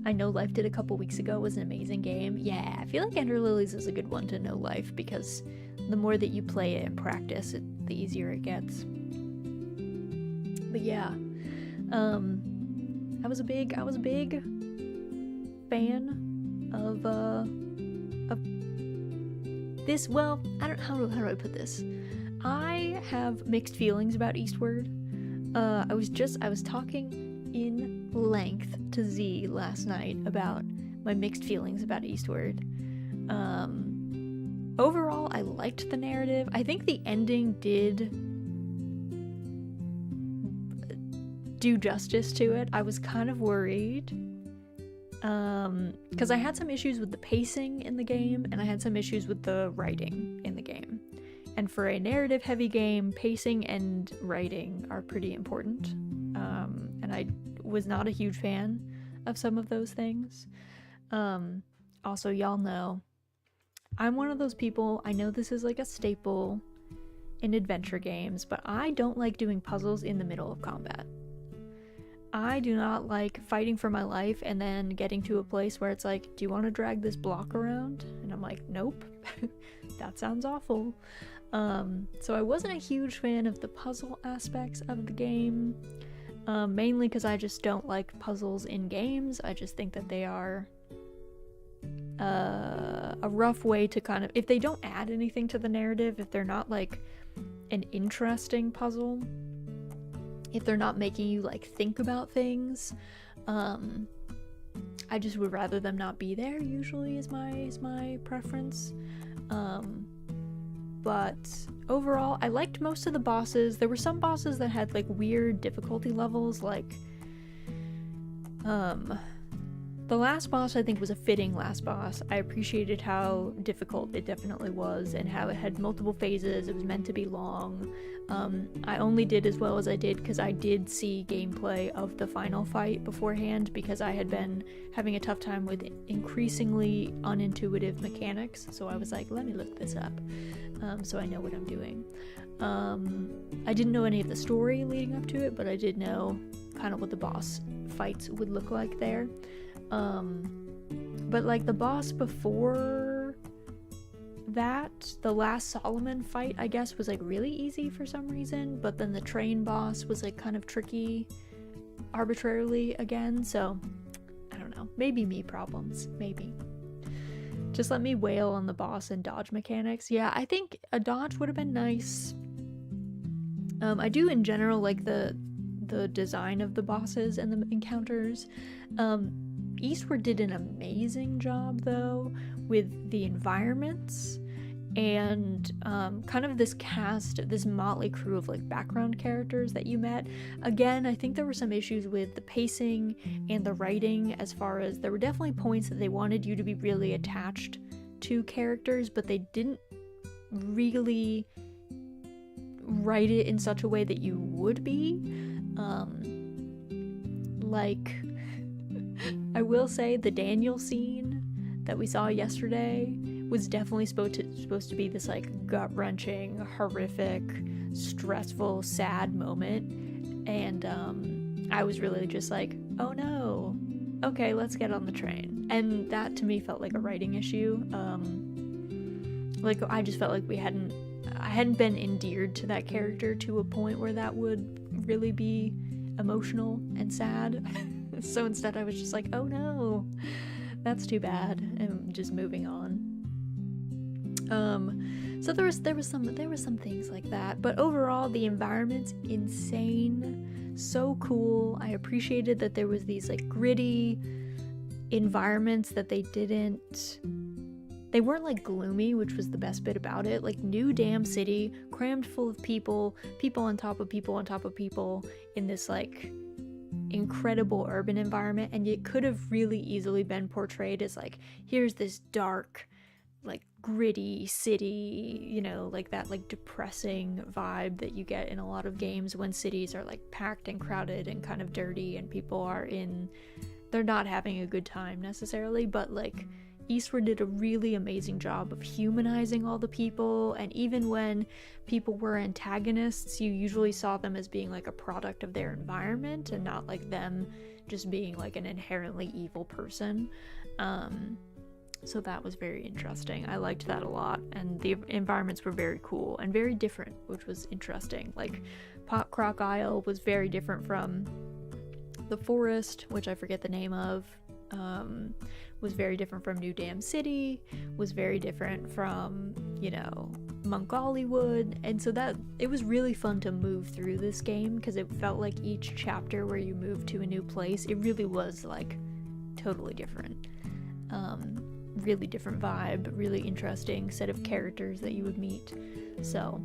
I Know Life did a couple weeks ago was an amazing game. Yeah, I feel like Ender Lilies is a good one to Know Life because the more that you play it and practice it, the easier it gets. But yeah, I was a big fan of this. Well, how do I put this? I have mixed feelings about Eastward. I was talking in length to Z last night about my mixed feelings about Eastward. Overall, I liked the narrative. I think the ending did do justice to it. I was kind of worried because I had some issues with the pacing in the game and I had some issues with the writing in the game. And for a narrative heavy game, pacing and writing are pretty important. And I was not a huge fan of some of those things. Also, y'all know, I'm one of those people, I know this is like a staple in adventure games, but I don't like doing puzzles in the middle of combat. I do not like fighting for my life and then getting to a place where it's like, do you want to drag this block around? And I'm like, nope. That sounds awful. So I wasn't a huge fan of the puzzle aspects of the game, mainly because I just don't like puzzles in games. I just think that they are a rough way to kind of, if they don't add anything to the narrative, if they're not like an interesting puzzle, if they're not making you like think about things, I just would rather them not be there, usually is my preference. But overall, I liked most of the bosses. There were some bosses that had like weird difficulty levels, like the last boss I think was a fitting last boss. I appreciated how difficult it definitely was and how it had multiple phases. It was meant to be long. I only did as well as I did because I did see gameplay of the final fight beforehand because I had been having a tough time with increasingly unintuitive mechanics. So I was like, let me look this up so I know what I'm doing. I didn't know any of the story leading up to it, but I did know kind of what the boss fights would look like there. But like the boss before that, the last Solomon fight, I guess, was like really easy for some reason, but then the train boss was like kind of tricky arbitrarily again, so I don't know, maybe me problems, maybe. Just let me wail on the boss and dodge mechanics. Yeah, I think a dodge would have been nice. I do in general like the design of the bosses and the encounters. Eastward did an amazing job though with the environments and kind of this cast, this motley crew of like background characters that you met. Again, I think there were some issues with the pacing and the writing, as far as there were definitely points that they wanted you to be really attached to characters, but they didn't really write it in such a way that you would be. like, I will say the Daniel scene that we saw yesterday was definitely supposed to be this like gut-wrenching, horrific, stressful, sad moment, and I was really just like, oh no, okay, let's get on the train. And that to me felt like a writing issue. Like, I just felt like I hadn't been endeared to that character to a point where that would really be emotional and sad. So instead I was just like, oh no, that's too bad, and just moving on. So there was some things like that, but overall the environment's insane, so cool. I appreciated that there was these like gritty environments that they weren't like gloomy, which was the best bit about it. Like, new damn city, crammed full of people on top of people on top of people in this like incredible urban environment, and it could have really easily been portrayed as like, here's this dark, like gritty city, you know, like that like depressing vibe that you get in a lot of games when cities are like packed and crowded and kind of dirty and people they're not having a good time necessarily. But like, Eastward did a really amazing job of humanizing all the people, and even when people were antagonists, you usually saw them as being like a product of their environment and not like them just being like an inherently evil person. So that was very interesting. I liked that a lot, and the environments were very cool and very different, which was interesting. Like, Pot Croc Isle was very different from the forest, which I forget the name of. Was very different from New Dam City, was very different from, you know, Montgollywood, and so that it was really fun to move through this game, because it felt like each chapter where you moved to a new place, it really was like totally different. Really different vibe, really interesting set of characters that you would meet. So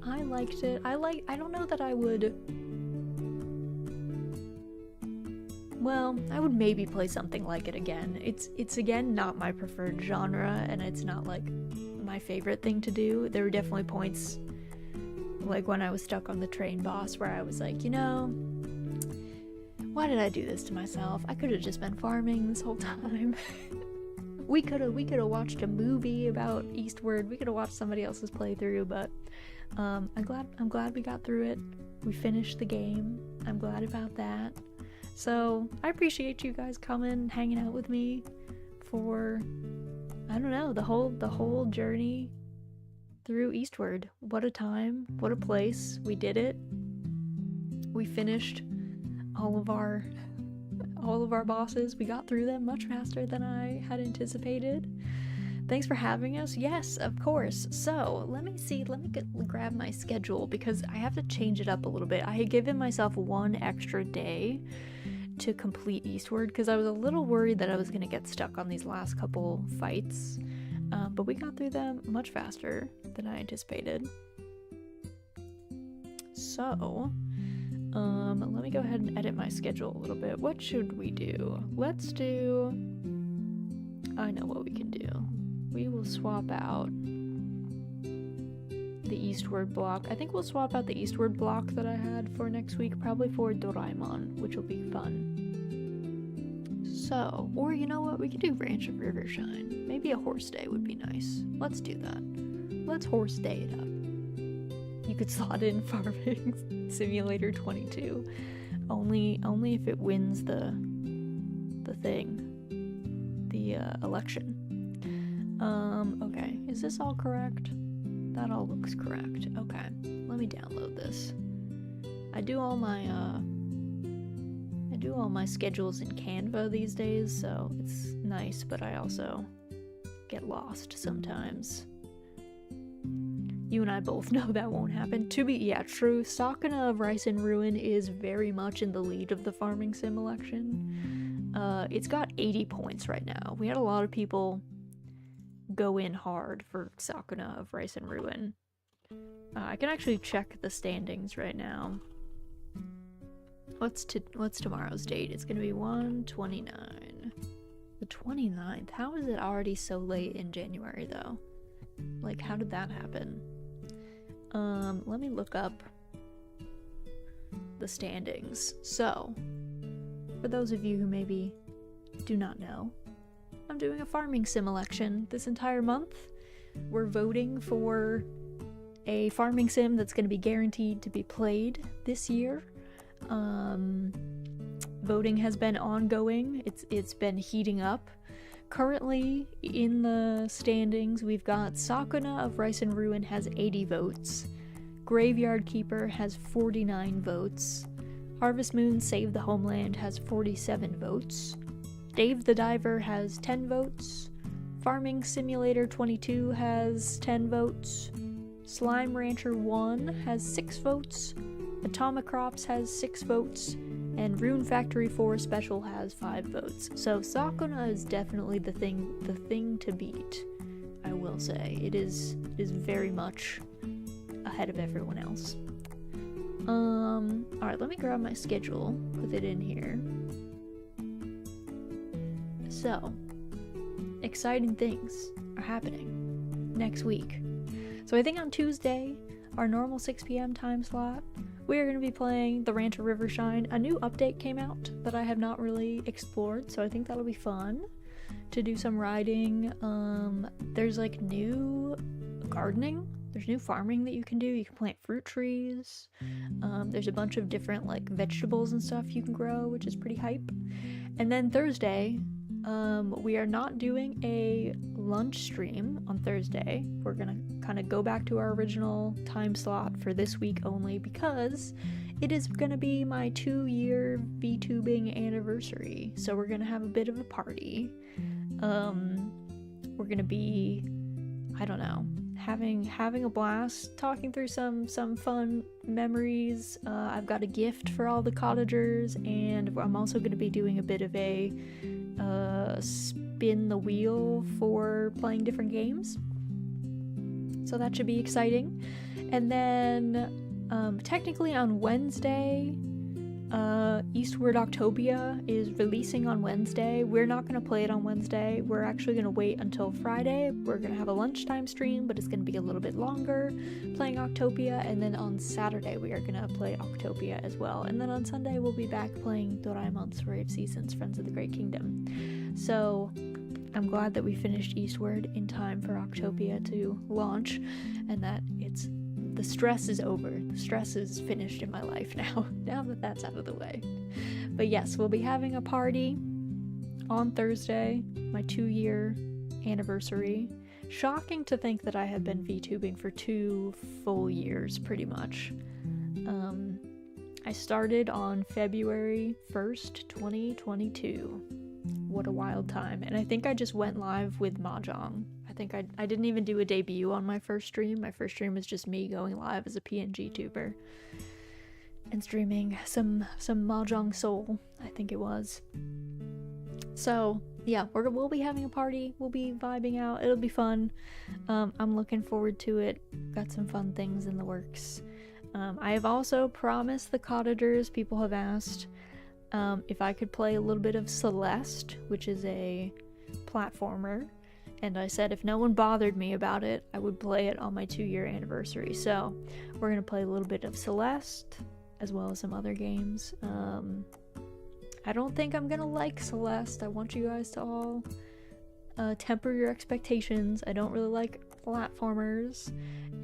I liked it. I don't know that I would. Well, I would maybe play something like it again. It's again not my preferred genre, and it's not like my favorite thing to do. There were definitely points, like when I was stuck on the train boss, where I was like, you know, why did I do this to myself? I could have just been farming this whole time. We could have watched a movie about Eastward. We could have watched somebody else's playthrough, but I'm glad we got through it. We finished the game. I'm glad about that. So I appreciate you guys coming, hanging out with me for, I don't know, the whole journey through Eastward. What a time, what a place. We did it. We finished all of our bosses. We got through them much faster than I had anticipated. Thanks for having us. Yes, of course. So let me grab my schedule, because I have to change it up a little bit. I had given myself one extra day to complete Eastward, because I was a little worried that I was going to get stuck on these last couple fights, but we got through them much faster than I anticipated. So let me go ahead and edit my schedule a little bit. What should we do? I know what we can do. We will swap out the Eastward block. I think we'll swap out the Eastward block that I had for next week, probably for Doraemon, which will be fun. So, or you know what? We could do Ranch of Rivershine. Maybe a horse day would be nice. Let's do that. Let's horse day it up. You could slot in Farming Simulator 22. Only if it wins the election. Okay. Is this all correct? That all looks correct. Okay. Let me download this. I do all my schedules in Canva these days, so it's nice, but I also get lost sometimes. You and I both know that won't happen. True. Sakuna of Rice and Ruin is very much in the lead of the Farming Sim election. It's got 80 points right now. We had a lot of people go in hard for Sakuna of Rice and Ruin. I can actually check the standings right now. What's tomorrow's date? It's gonna be 1/29. The 29th? How is it already so late in January though? Like, how did that happen? Let me look up the standings. So, for those of you who maybe do not know, I'm doing a farming sim election this entire month. We're voting for a farming sim that's going to be guaranteed to be played this year. Voting has been ongoing. It's been heating up. Currently in the standings, we've got Sakuna of Rice and Ruin has 80 votes. Graveyard Keeper has 49 votes. Harvest Moon Save the Homeland has 47 votes. Dave the Diver has 10 votes. Farming Simulator 22 has 10 votes. Slime Rancher 1 has 6 votes. Atomic Crops has 6 votes. And Rune Factory 4 Special has 5 votes. So Sakuna is definitely the thing to beat, I will say. It is very much ahead of everyone else. Alright, let me grab my schedule, put it in here. So, exciting things are happening next week. So I think on Tuesday, our normal 6 p.m. time slot, we are going to be playing the Rancher Rivershine. A new update came out that I have not really explored, so I think that'll be fun to do some riding. There's like new gardening. There's new farming that you can do. You can plant fruit trees. There's a bunch of different like vegetables and stuff you can grow, which is pretty hype. And then Thursday, we are not doing a lunch stream on Thursday. We're gonna kind of go back to our original time slot for this week only because it is gonna be my 2-year VTubing anniversary. So we're gonna have a bit of a party. We're gonna be, I don't know, having a blast, talking through some fun memories. I've got a gift for all the cottagers, and I'm also going to be doing a bit of a spin the wheel for playing different games. So that should be exciting. And then technically on Wednesday, Eastward Octopia is releasing on Wednesday. We're not going to play it on Wednesday. We're actually going to wait until Friday. We're going to have a lunchtime stream, but it's going to be a little bit longer playing Octopia. And then on Saturday, we are going to play Octopia as well. And then on Sunday, we'll be back playing Doraemon Story of Seasons, Friends of the Great Kingdom. So I'm glad that we finished Eastward in time for Octopia to launch and that the stress is over. The stress is finished in my life now that that's out of the way. But yes, we'll be having a party on Thursday, my 2-year anniversary. Shocking to think that I have been VTubing for 2 full years, pretty much. I started on February 1st, 2022. What a wild time. And I think I just went live with Mahjong. I didn't even do a debut on my first stream. My first stream was just me going live as a PNG tuber and streaming some Mahjong Soul, I think it was. So yeah, we'll be having a party. We'll be vibing out. It'll be fun. I'm looking forward to it. Got some fun things in the works. I have also promised the cottagers, people have asked if I could play a little bit of Celeste, which is a platformer. And I said if no one bothered me about it, I would play it on my 2-year anniversary. So we're going to play a little bit of Celeste, as well as some other games. I don't think I'm going to like Celeste. I want you guys to all temper your expectations. I don't really like platformers.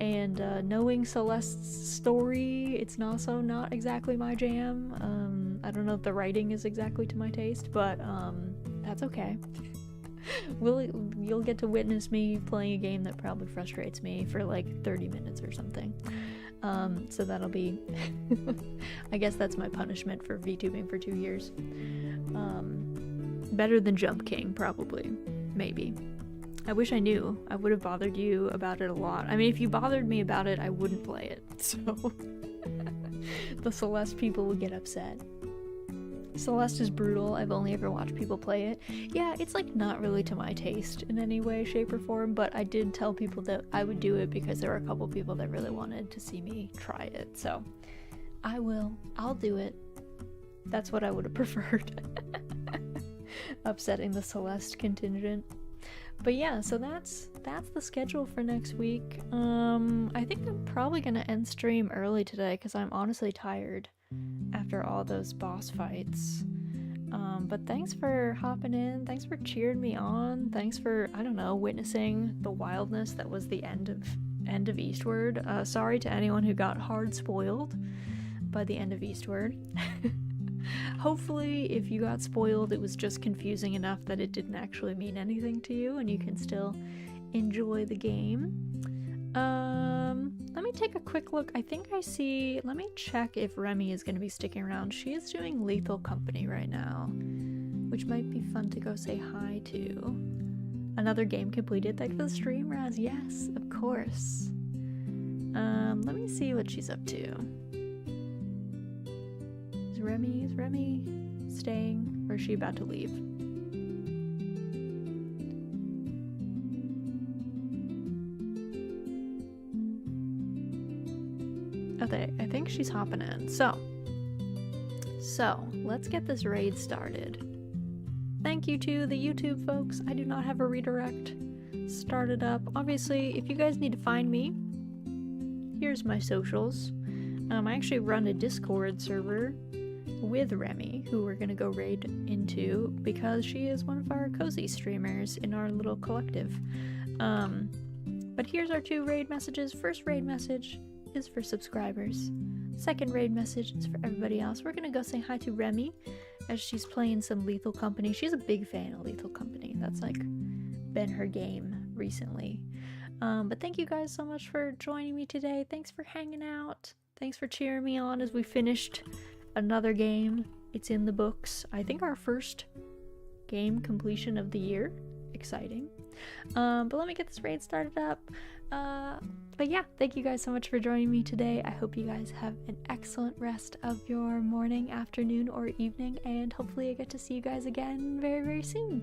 And knowing Celeste's story, it's also not exactly my jam. I don't know if the writing is exactly to my taste, but that's okay. You'll get to witness me playing a game that probably frustrates me for like 30 minutes or something. So that'll be I guess that's my punishment for VTubing for 2 years. Better than Jump King, probably. Maybe. I wish I knew. I would have bothered you about it a lot. I mean, if you bothered me about it, I wouldn't play it. So the Celeste people will get upset. Celeste is brutal. I've only ever watched people play it. Yeah, it's like not really to my taste in any way, shape, or form, but I did tell people that I would do it because there were a couple people that really wanted to see me try it. So I'll do it. That's what I would have preferred. Upsetting the Celeste contingent. But yeah, so that's the schedule for next week. I think I'm probably gonna end stream early today because I'm honestly tired after all those boss fights. But thanks for hopping in. Thanks for cheering me on. Thanks for, I don't know, witnessing the wildness that was the end of Eastward. Sorry to anyone who got hard spoiled by the end of Eastward. Hopefully, if you got spoiled, it was just confusing enough that it didn't actually mean anything to you and you can still enjoy the game. Let me take a quick look. I think I see, let me check if Remy is going to be sticking around. She is doing Lethal Company right now, which might be fun to go say hi to. Another game completed. Thanks for the stream, Raz. Yes, of course. Let me see what she's up to. Is Remy staying, or is she about to leave? Okay, I think she's hopping in. So let's get this raid started. Thank you to the YouTube folks. I do not have a redirect. Start it up. Obviously, if you guys need to find me, here's my socials. I actually run a Discord server with Remy, who we're gonna go raid into because she is one of our cozy streamers in our little collective. But here's our 2 raid messages. First raid message is for subscribers. Second raid message is for everybody else. We're gonna go say hi to Remy as she's playing some Lethal Company. She's a big fan of Lethal Company. That's like been her game recently. But thank you guys so much for joining me today. Thanks for hanging out. Thanks for cheering me on as we finished another game. It's in the books. I think our first game completion of the year. Exciting. But let me get this raid started up. But yeah, thank you guys so much for joining me today. I hope you guys have an excellent rest of your morning, afternoon, or evening, and hopefully I get to see you guys again very, very soon.